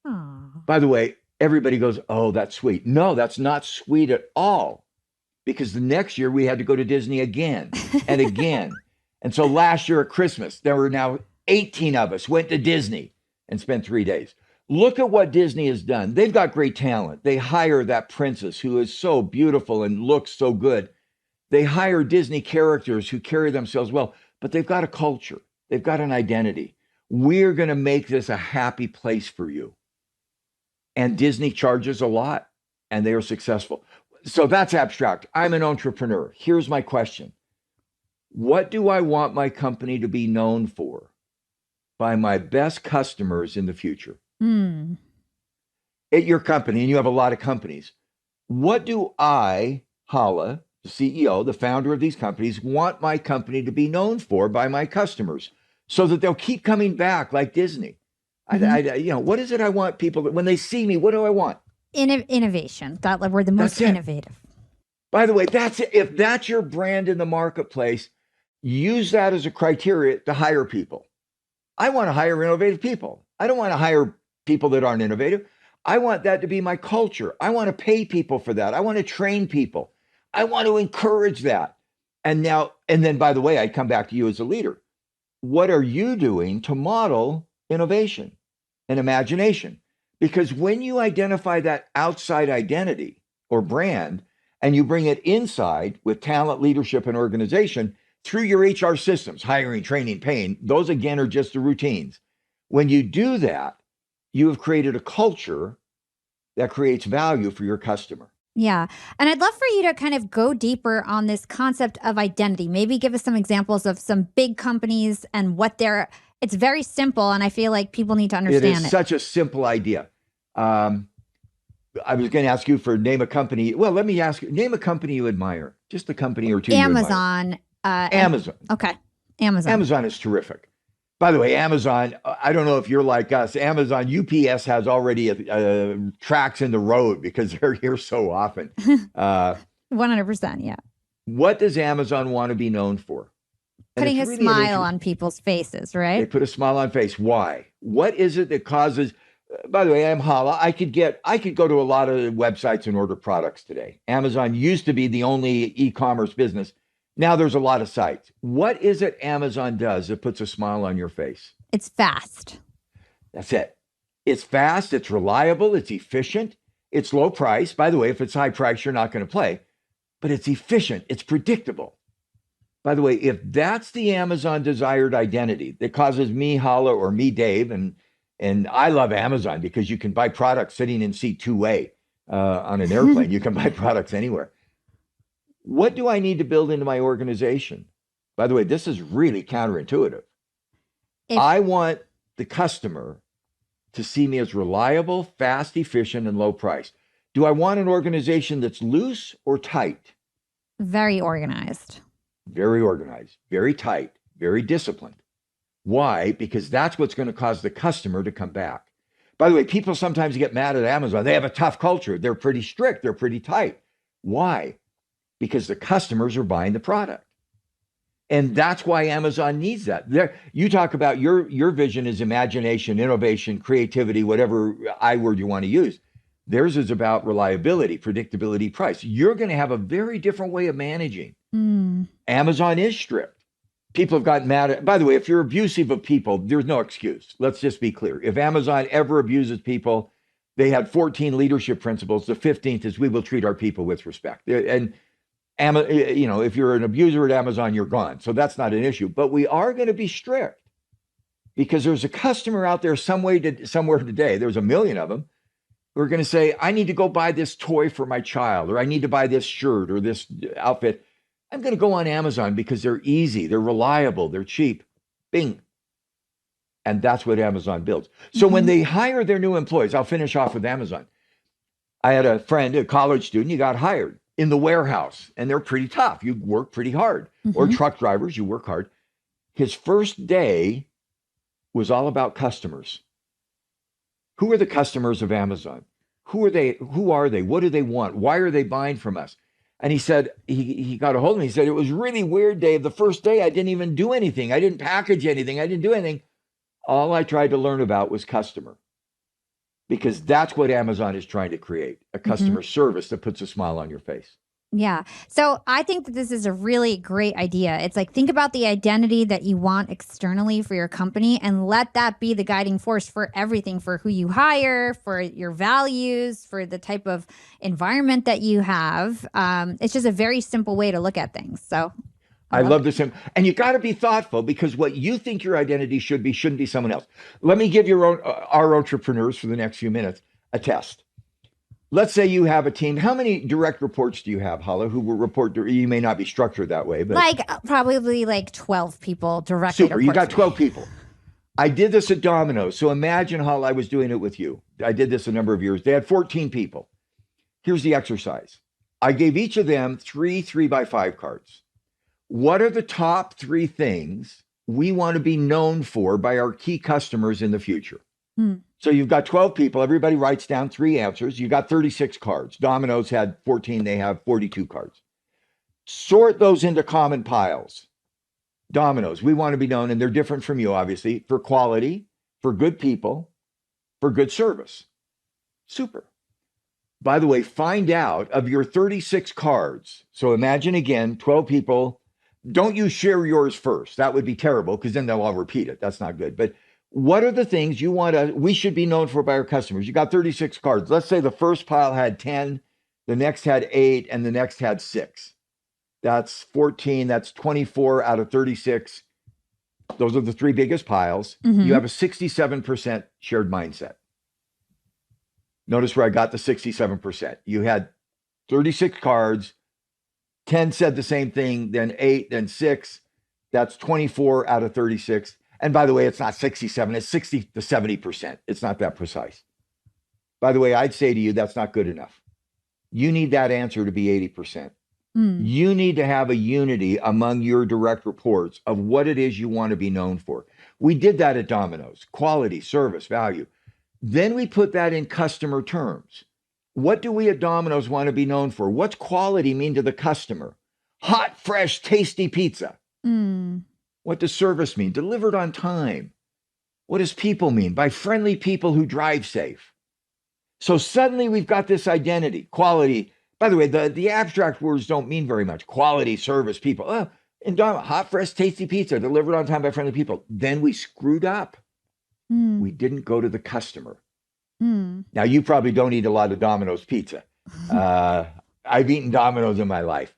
Aww. By the way, everybody goes, oh, that's sweet. No, that's not sweet at all. Because the next year we had to go to Disney again and again. And so last year at Christmas, there were now 18 of us went to Disney and spent 3 days. Look at what Disney has done. They've got great talent. They hire that princess who is so beautiful and looks so good. They hire Disney characters who carry themselves well, but they've got a culture. They've got an identity. We're going to make this a happy place for you. And Disney charges a lot, and they are successful. So that's abstract. I'm an entrepreneur. Here's my question. What do I want my company to be known for by my best customers in the future? At your company, and you have a lot of companies, what do I, Hala, the CEO, the founder of these companies, want my company to be known for by my customers so that they'll keep coming back like Disney? What is it I want people, when they see me, what do I want? Innovation. We're the most innovative. By the way, if that's your brand in the marketplace, use that as a criteria to hire people. I want to hire innovative people. I don't want to hire people that aren't innovative. I want that to be my culture. I want to pay people for that. I want to train people. I want to encourage that. And then, by the way, I come back to you as a leader. What are you doing to model innovation and imagination? Because when you identify that outside identity or brand and you bring it inside with talent, leadership, and organization through your HR systems, hiring, training, paying, those again are just the routines. When you do that, you have created a culture that creates value for your customer. Yeah. And I'd love for you to kind of go deeper on this concept of identity. Maybe give us some examples of some big companies and it's very simple. And I feel like people need to understand it. It is such a simple idea. I was going to ask you for name a company. Well, let me ask you, name a company you admire. Just a company or two. Amazon. Amazon. Okay. Amazon. Amazon is terrific. By the way, Amazon, I don't know if you're like us. Amazon, UPS has already tracks in the road because they're here so often. 100%, yeah. What does Amazon want to be known for? Putting a smile on people's faces, right? They put a smile on face. Why? What is it that causes... By the way, I'm Hala. I could go to a lot of websites and order products today. Amazon used to be the only e-commerce business. Now there's a lot of sites. What is it Amazon does that puts a smile on your face? It's fast. That's it. It's fast. It's reliable. It's efficient. It's low price. By the way, if it's high price, you're not going to play. But it's efficient. It's predictable. By the way, if that's the Amazon desired identity that causes me, Hala, or me, Dave, and I love Amazon because you can buy products sitting in seat 2A on an airplane. You can buy products anywhere. What do I need to build into my organization? By the way, this is really counterintuitive. I want the customer to see me as reliable, fast, efficient, and low price. Do I want an organization that's loose or tight? Very organized. Very organized, very tight, very disciplined. Why? Because that's what's going to cause the customer to come back. By the way, people sometimes get mad at Amazon. They have a tough culture. They're pretty strict. They're pretty tight. Why? Because the customers are buying the product. And that's why Amazon needs that. You talk about your vision is imagination, innovation, creativity, whatever I word you want to use. Theirs is about reliability, predictability, price. You're going to have a very different way of managing. Amazon is strict. People have gotten mad at, by the way, if you're abusive of people, there's no excuse. Let's just be clear. If Amazon ever abuses people, they had 14 leadership principles. The 15th is we will treat our people with respect. And if you're an abuser at Amazon, you're gone. So that's not an issue. But we are going to be strict because there's a customer out there somewhere today. There's a million of them who are going to say, I need to go buy this toy for my child, or I need to buy this shirt or this outfit. I'm going to go on Amazon because they're easy, they're reliable, they're cheap. Bing. And that's what Amazon builds. So when they hire their new employees, I'll finish off with Amazon. I had a friend, a college student, he got hired in the warehouse, and they're pretty tough. You work pretty hard. Or truck drivers, you work hard. His first day was all about customers. Who are the customers of Amazon? Who are they? What do they want? Why are they buying from us? And he said, he got a hold of me. He said, it was really weird, Dave. The first day I didn't even do anything. I didn't package anything. I didn't do anything. All I tried to learn about was customer. Because that's what Amazon is trying to create, a customer service that puts a smile on your face. Yeah. So I think that this is a really great idea. It's like, think about the identity that you want externally for your company and let that be the guiding force for everything, for who you hire, for your values, for the type of environment that you have. It's just a very simple way to look at things. So I love this. And you got to be thoughtful because what you think your identity should be shouldn't be someone else. Let me give our entrepreneurs for the next few minutes a test. Let's say you have a team. How many direct reports do you have, Hala, who will report? You may not be structured that way, but probably 12 people directly. Super. You got 12 people. I did this at Domino's. So imagine, Hala, I was doing it with you. I did this a number of years. They had 14 people. Here's the exercise. I gave each of them 3 3x5 cards. What are the top 3 things we want to be known for by our key customers in the future? So you've got 12 people. Everybody writes down 3 answers. You got 36 cards. Domino's had 14. They have 42 cards. Sort those into common piles. Domino's, we want to be known, and they're different from you, obviously, for quality, for good people, for good service. Super. By the way, find out of your 36 cards. So imagine again, 12 people. Don't you share yours first. That would be terrible because then they'll all repeat it. That's not good. But what are the things we should be known for by our customers? You got 36 cards. Let's say the first pile had 10, the next had 8, and the next had 6. That's 14. That's 24 out of 36. Those are the 3 biggest piles. You have a 67% shared mindset. Notice where I got the 67%. You had 36 cards. 10 said the same thing, then 8, then 6. That's 24 out of 36. And by the way, it's not 67, it's 60 to 70%. It's not that precise. By the way, I'd say to you, that's not good enough. You need that answer to be 80%. You need to have a unity among your direct reports of what it is you want to be known for. We did that at Domino's, quality, service, value. Then we put that in customer terms. What do we at Domino's want to be known for? What's quality mean to the customer? Hot, fresh, tasty pizza. What does service mean? Delivered on time. What does people mean? By friendly people who drive safe. So suddenly we've got this identity, quality. By the way, the abstract words don't mean very much. Quality, service, people. Hot, fresh, tasty pizza, delivered on time by friendly people. Then we screwed up. We didn't go to the customer. Now, you probably don't eat a lot of Domino's pizza. I've eaten Domino's in my life.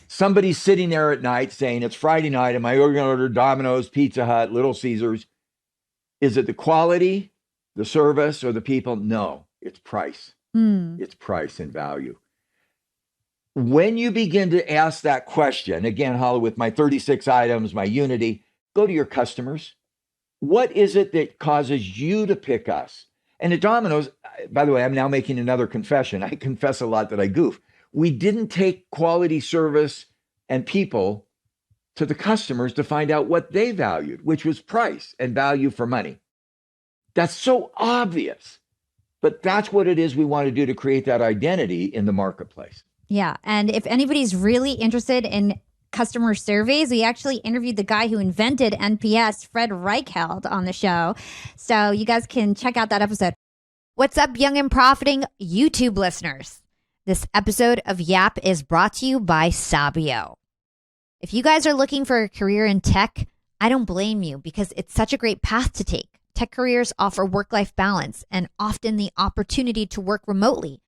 Somebody's sitting there at night saying, it's Friday night. Am I going to order Domino's, Pizza Hut, Little Caesars? Is it the quality, the service, or the people? No, it's price. It's price and value. When you begin to ask that question, again, Hala, with my 36 items, my unity, go to your customers. What is it that causes you to pick us? And at Domino's, by the way, I'm now making another confession. I confess a lot that I goof. We didn't take quality service and people to the customers to find out what they valued, which was price and value for money. That's so obvious, but that's what it is we want to do to create that identity in the marketplace. Yeah. And if anybody's really interested in customer surveys, we actually interviewed the guy who invented NPS, Fred Reichheld, on the show. So you guys can check out that episode. What's up, Young and Profiting YouTube listeners? This episode of Yap is brought to you by Sabio. If you guys are looking for a career in tech, I don't blame you because it's such a great path to take. Tech careers offer work-life balance and often the opportunity to work remotely.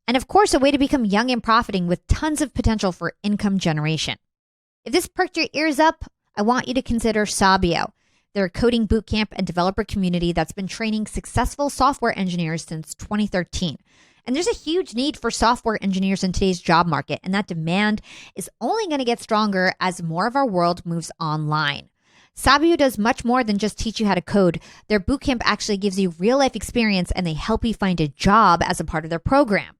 And of course, a way to become young and profiting with tons of potential for income generation. If this perked your ears up, I want you to consider Sabio. They're a coding bootcamp and developer community that's been training successful software engineers since 2013. And there's a huge need for software engineers in today's job market, and that demand is only going to get stronger as more of our world moves online. Sabio does much more than just teach you how to code. Their bootcamp actually gives you real-life experience, and they help you find a job as a part of their program.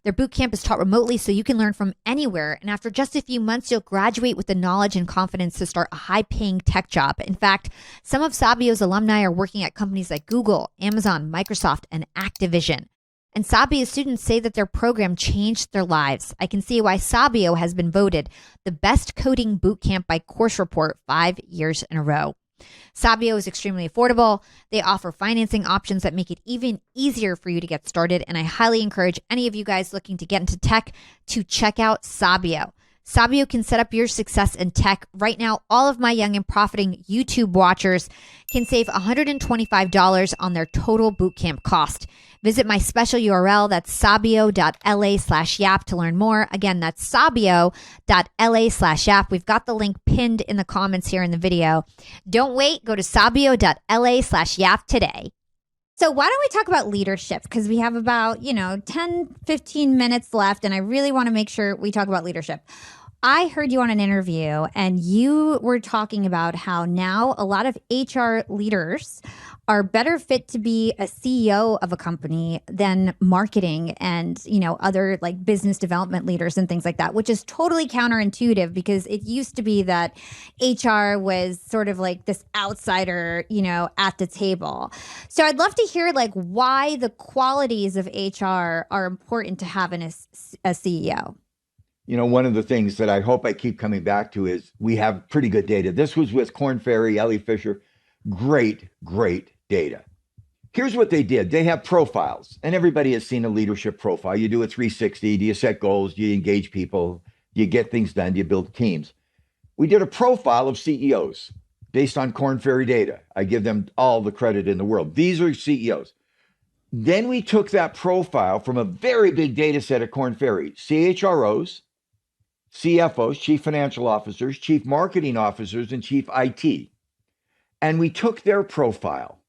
Their bootcamp is taught remotely so you can learn from anywhere, and after just a few months, you'll graduate with the knowledge and confidence to start a high-paying tech job. In fact, some of Sabio's alumni are working at companies like Google, Amazon, Microsoft, and Activision. And Sabio students say that their program changed their lives. I can see why Sabio has been voted the best coding bootcamp by Course Report 5 years in a row. Sabio is extremely affordable. They offer financing options that make it even easier for you to get started. And I highly encourage any of you guys looking to get into tech to check out Sabio. Sabio can set up your success in tech. Right now, all of my young and profiting YouTube watchers can save $125 on their total bootcamp cost. Visit my special URL, that's sabio.la/yap to learn more. Again, that's sabio.la/yap. We've got the link pinned in the comments here in the video. Don't wait, go to sabio.la/yap today. So why don't we talk about leadership? Because we have about, 10, 15 minutes left, and I really want to make sure we talk about leadership. I heard you on an interview, and you were talking about how now a lot of HR leaders are better fit to be a CEO of a company than marketing and, other like business development leaders and things like that, which is totally counterintuitive because it used to be that HR was sort of like this outsider, at the table. So I'd love to hear like why the qualities of HR are important to have in a CEO. One of the things that I hope I keep coming back to is we have pretty good data. This was with Korn Ferry, Ellie Fisher. Great, great data. Here's what they did. They have profiles, and everybody has seen a leadership profile. You do a 360. Do you set goals? Do you engage people? Do you get things done? Do you build teams? We did a profile of CEOs based on Korn Ferry data. I give them all the credit in the world. These are CEOs. Then we took that profile from a very big data set at Korn Ferry, CHROs, CFOs, chief financial officers, chief marketing officers, and chief IT. And we took their profile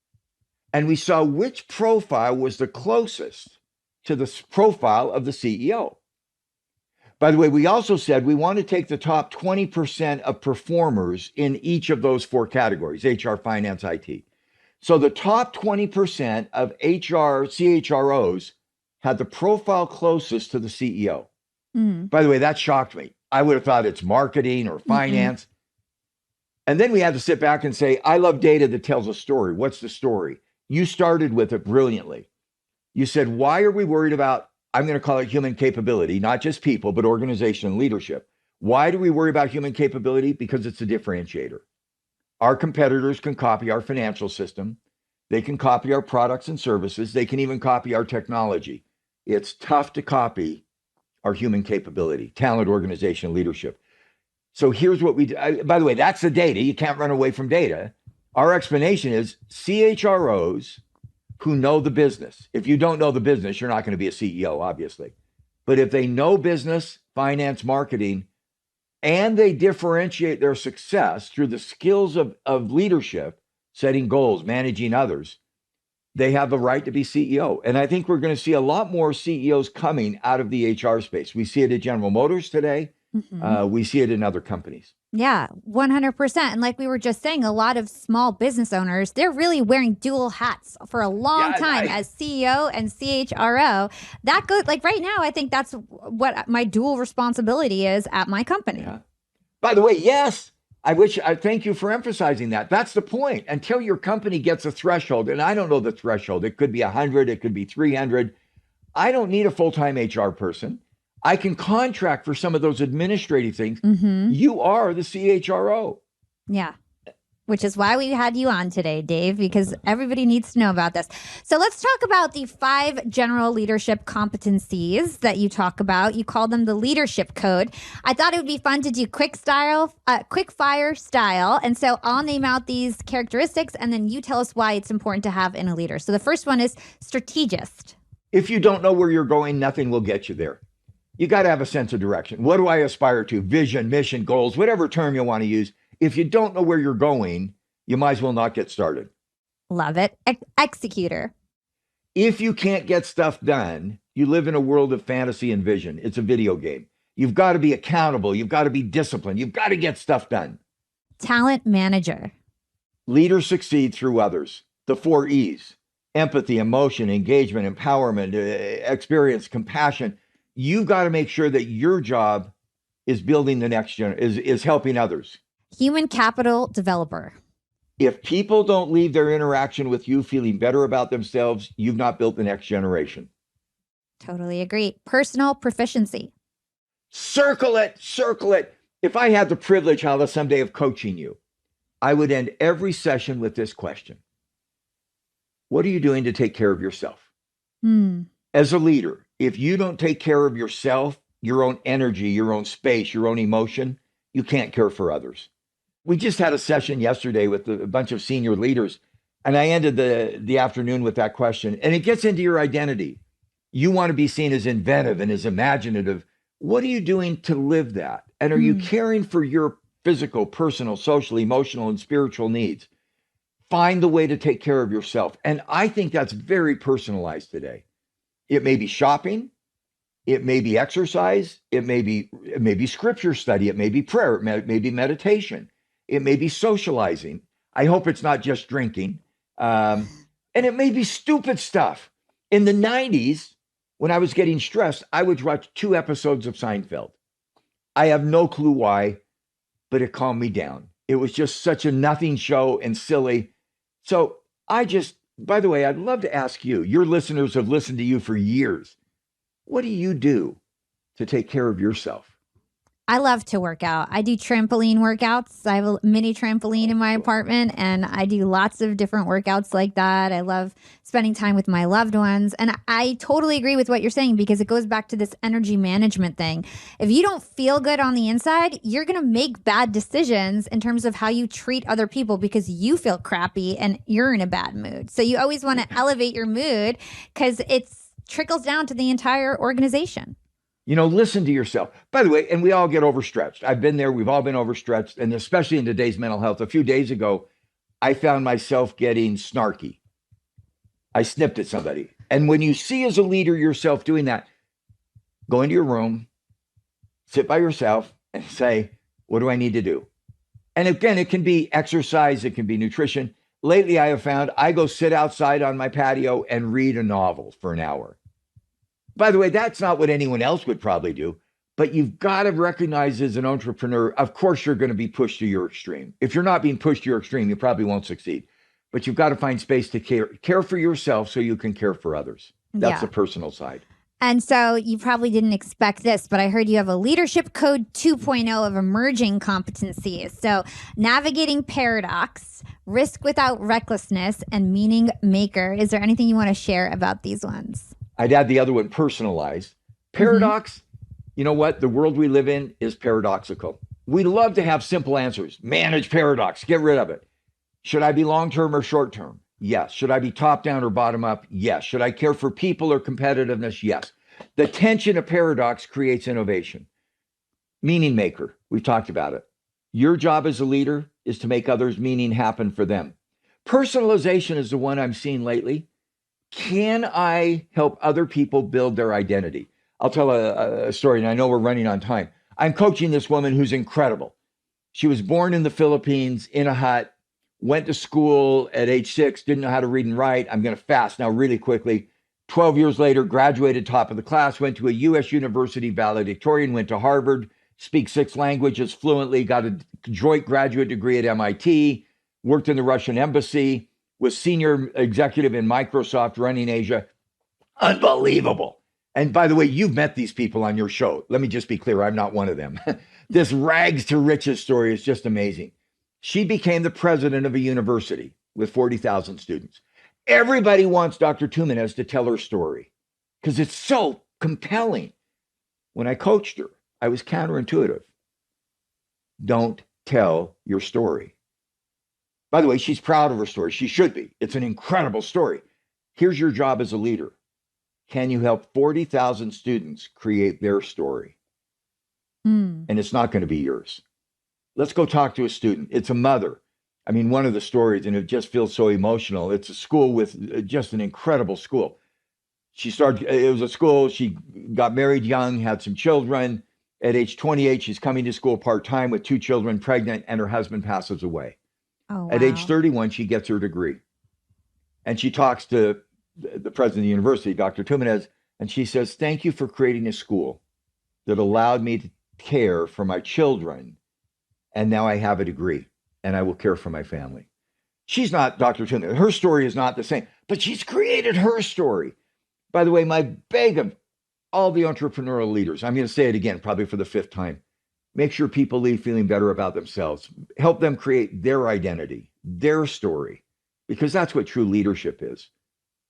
and we saw which profile was the closest to the profile of the CEO. By the way, we also said we want to take the top 20% of performers in each of those four categories, HR, finance, IT. So the top 20% of HR, CHROs had the profile closest to the CEO. By the way, that shocked me. I would have thought it's marketing or finance. And then we had to sit back and say, I love data that tells a story. What's the story? You started with it brilliantly. You said, why are we worried about, I'm going to call it human capability, not just people, but organization and leadership. Why do we worry about human capability? Because it's a differentiator. Our competitors can copy our financial system. They can copy our products and services. They can even copy our technology. It's tough to copy our human capability, talent, organization, leadership. So here's what we do. By the way, that's the data. You can't run away from data. Our explanation is CHROs who know the business. If you don't know the business, you're not going to be a CEO, obviously. But if they know business, finance, marketing, and they differentiate their success through the skills of leadership, setting goals, managing others, they have the right to be CEO. And I think we're going to see a lot more CEOs coming out of the HR space. We see it at General Motors today. We see it in other companies. Yeah, 100%. And like we were just saying, a lot of small business owners, they're really wearing dual hats for a long time as CEO and CHRO. That goes like right now, I think that's what my dual responsibility is at my company. Yeah. By the way, yes. I thank you for emphasizing that. That's the point. Until your company gets a threshold, and I don't know the threshold, it could be 100, it could be 300. I don't need a full-time HR person. I can contract for some of those administrative things. You are the CHRO. Yeah. which is why we had you on today, Dave, because everybody needs to know about this. So let's talk about the 5 general leadership competencies that you talk about. You call them the leadership code. I thought it would be fun to do quick fire style. And so I'll name out these characteristics and then you tell us why it's important to have in a leader. So the first one is strategist. If you don't know where you're going, nothing will get you there. You got to have a sense of direction. What do I aspire to? Vision, mission, goals, whatever term you want to use. If you don't know where you're going, you might as well not get started. Love it. Executor. If you can't get stuff done, you live in a world of fantasy and vision. It's a video game. You've got to be accountable. You've got to be disciplined. You've got to get stuff done. Talent manager. Leaders succeed through others. The 4 E's: empathy, emotion, engagement, empowerment, experience, compassion. You've got to make sure that your job is building the next generation, is helping others. Human capital developer. If people don't leave their interaction with you feeling better about themselves, you've not built the next generation. Totally agree. Personal proficiency. Circle it, circle it. If I had the privilege, Hala, someday of coaching you, I would end every session with this question. What are you doing to take care of yourself? As a leader, if you don't take care of yourself, your own energy, your own space, your own emotion, you can't care for others. We just had a session yesterday with a bunch of senior leaders, and I ended the afternoon with that question. And it gets into your identity. You want to be seen as inventive and as imaginative. What are you doing to live that? And are you caring for your physical, personal, social, emotional, and spiritual needs? Find the way to take care of yourself. And I think that's very personalized today. It may be shopping. It may be exercise. It may be scripture study. It may be prayer. It may be meditation. It may be socializing. I hope it's not just drinking. And it may be stupid stuff. In the 90s, when I was getting stressed, I would watch 2 episodes of Seinfeld. I have no clue why, but it calmed me down. It was just such a nothing show and silly. So by the way, I'd love to ask you, your listeners have listened to you for years. What do you do to take care of yourself? I love to work out. I do trampoline workouts. I have a mini trampoline in my apartment, and I do lots of different workouts like that. I love spending time with my loved ones. And I totally agree with what you're saying, because it goes back to this energy management thing. If you don't feel good on the inside, you're going to make bad decisions in terms of how you treat other people because you feel crappy and you're in a bad mood. So you always want to elevate your mood because it trickles down to the entire organization. Listen to yourself. By the way, and we all get overstretched. I've been there. We've all been overstretched. And especially in today's mental health. A few days ago, I found myself getting snarky. I snipped at somebody. And when you see as a leader yourself doing that, go into your room, sit by yourself and say, what do I need to do? And again, it can be exercise. It can be nutrition. Lately, I have found I go sit outside on my patio and read a novel for an hour. By the way, that's not what anyone else would probably do, but you've got to recognize as an entrepreneur, of course, you're going to be pushed to your extreme. If you're not being pushed to your extreme, you probably won't succeed, but you've got to find space to care for yourself so you can care for others. That's the personal side. And so you probably didn't expect this, but I heard you have a leadership code 2.0 of emerging competencies. So navigating paradox, risk without recklessness, and meaning maker. Is there anything you want to share about these ones? I'd add the other one, personalized. Paradox, you know what? The world we live in is paradoxical. We love to have simple answers. Manage paradox, get rid of it. Should I be long-term or short-term? Yes. Should I be top-down or bottom-up? Yes. Should I care for people or competitiveness? Yes. The tension of paradox creates innovation. Meaning maker, we've talked about it. Your job as a leader is to make others' meaning happen for them. Personalization is the one I'm seeing lately. Can I help other people build their identity? I'll tell a story, and I know we're running on time. I'm coaching this woman who's incredible. She was born in the Philippines in a hut, went to school at age 6, didn't know how to read and write. I'm going to fast now really quickly. 12 years later, graduated top of the class, went to a U.S. university valedictorian, went to Harvard, speaks 6 languages fluently, got a joint graduate degree at MIT, worked in the Russian embassy, was senior executive in Microsoft running Asia. Unbelievable. And by the way, you've met these people on your show. Let me just be clear, I'm not one of them. This rags to riches story is just amazing. She became the president of a university with 40,000 students. Everybody wants Dr. Tuminez to tell her story because it's so compelling. When I coached her, I was counterintuitive. Don't tell your story. By the way, she's proud of her story. She should be. It's an incredible story. Here's your job as a leader. Can you help 40,000 students create their story? And it's not going to be yours. Let's go talk to a student. It's a mother. I mean, one of the stories, and it just feels so emotional. It's a school with just an incredible school. It was a school, she got married young, had some children. At age 28, she's coming to school part-time with 2 children, pregnant, and her husband passes away. Oh, wow. At age 31, she gets her degree. And she talks to the president of the university, Dr. Tuminez, and she says, thank you for creating a school that allowed me to care for my children. And now I have a degree and I will care for my family. She's not Dr. Tuminez. Her story is not the same, but she's created her story. By the way, my beg of all the entrepreneurial leaders, I'm going to say it again, probably for the 5th time. Make sure people leave feeling better about themselves. Help them create their identity, their story, because that's what true leadership is.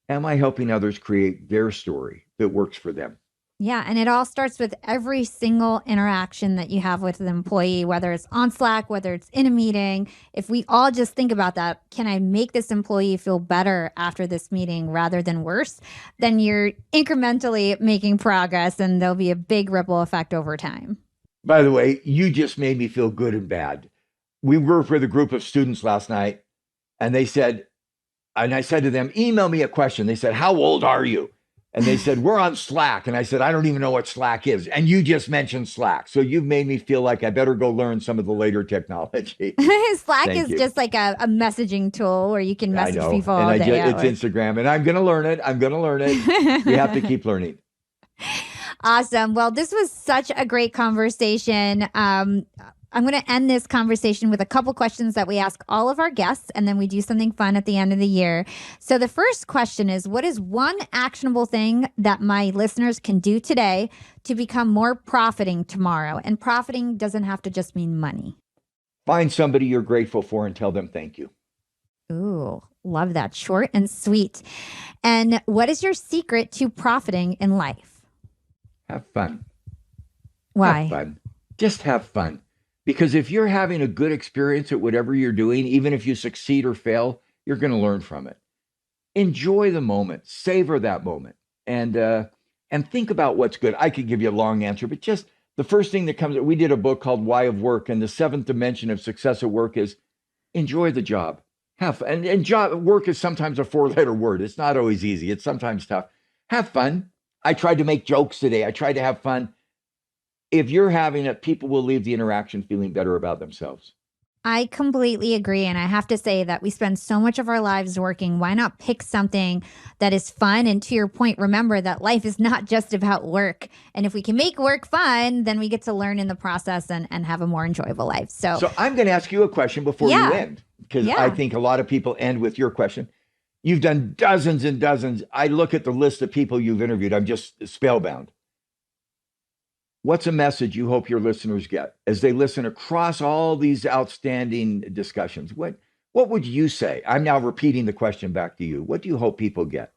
Am I helping others create their story that works for them? Yeah, and it all starts with every single interaction that you have with an employee, whether it's on Slack, whether it's in a meeting. If we all just think about that, can I make this employee feel better after this meeting rather than worse? Then you're incrementally making progress and there'll be a big ripple effect over time. By the way, you just made me feel good and bad. We worked with a group of students last night and I said to them, email me a question. They said, how old are you? And they said, we're on Slack. And I said, I don't even know what Slack is. And you just mentioned Slack. So you've made me feel like I better go learn some of the later technology. Slack is just like a messaging tool where you can message people all day. It's Instagram. And I'm going to learn it. We have to keep learning. Awesome. Well, this was such a great conversation. I'm going to end this conversation with a couple questions that we ask all of our guests, and then we do something fun at the end of the year. So the first question is, what is one actionable thing that my listeners can do today to become more profiting tomorrow? And profiting doesn't have to just mean money. Find somebody you're grateful for and tell them thank you. Ooh, love that. Short and sweet. And what is your secret to profiting in life? Have fun. Why? Have fun. Just have fun. Because if you're having a good experience at whatever you're doing, even if you succeed or fail, you're going to learn from it. Enjoy the moment, savor that moment, and think about what's good. I could give you a long answer, but just the first thing that comes, we did a book called Why of Work, and the 7th dimension of success at work is enjoy the job. Have fun. And job work is sometimes a 4-letter word. It's not always easy. It's sometimes tough. Have fun. I tried to make jokes today. I tried to have fun. If you're having it, people will leave the interaction feeling better about themselves. I completely agree. And I have to say that we spend so much of our lives working. Why not pick something that is fun? And to your point, remember that life is not just about work. And if we can make work fun, then we get to learn in the process and have a more enjoyable life. So I'm going to ask you a question before you end, because I think a lot of people end with your question. You've done dozens and dozens. I look at the list of people you've interviewed. I'm just spellbound. What's a message you hope your listeners get as they listen across all these outstanding discussions? What would you say? I'm now repeating the question back to you. What do you hope people get?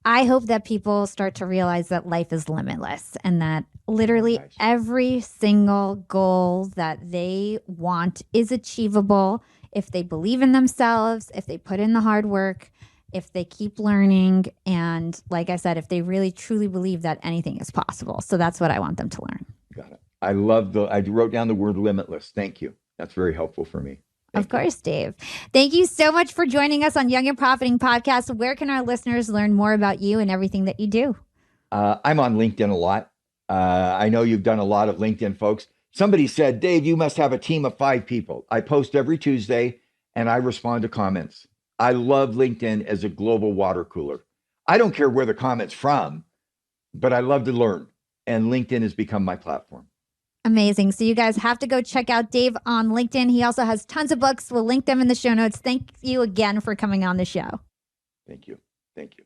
I hope that people start to realize that life is limitless and that literally every single goal that they want is achievable if they believe in themselves, if they put in the hard work, if they keep learning, and like I said, if they really truly believe that anything is possible. So that's what I want them to learn. Got it. I wrote down the word limitless. Thank you. That's very helpful for me. Of course, Dave. Thank you so much for joining us on Young and Profiting Podcast. Where can our listeners learn more about you and everything that you do? I'm on LinkedIn a lot. I know you've done a lot of LinkedIn, folks. Somebody said, Dave, you must have a team of 5 people. I post every Tuesday and I respond to comments. I love LinkedIn as a global water cooler. I don't care where the comment's from, but I love to learn. And LinkedIn has become my platform. Amazing. So you guys have to go check out Dave on LinkedIn. He also has tons of books. We'll link them in the show notes. Thank you again for coming on the show. Thank you. Thank you.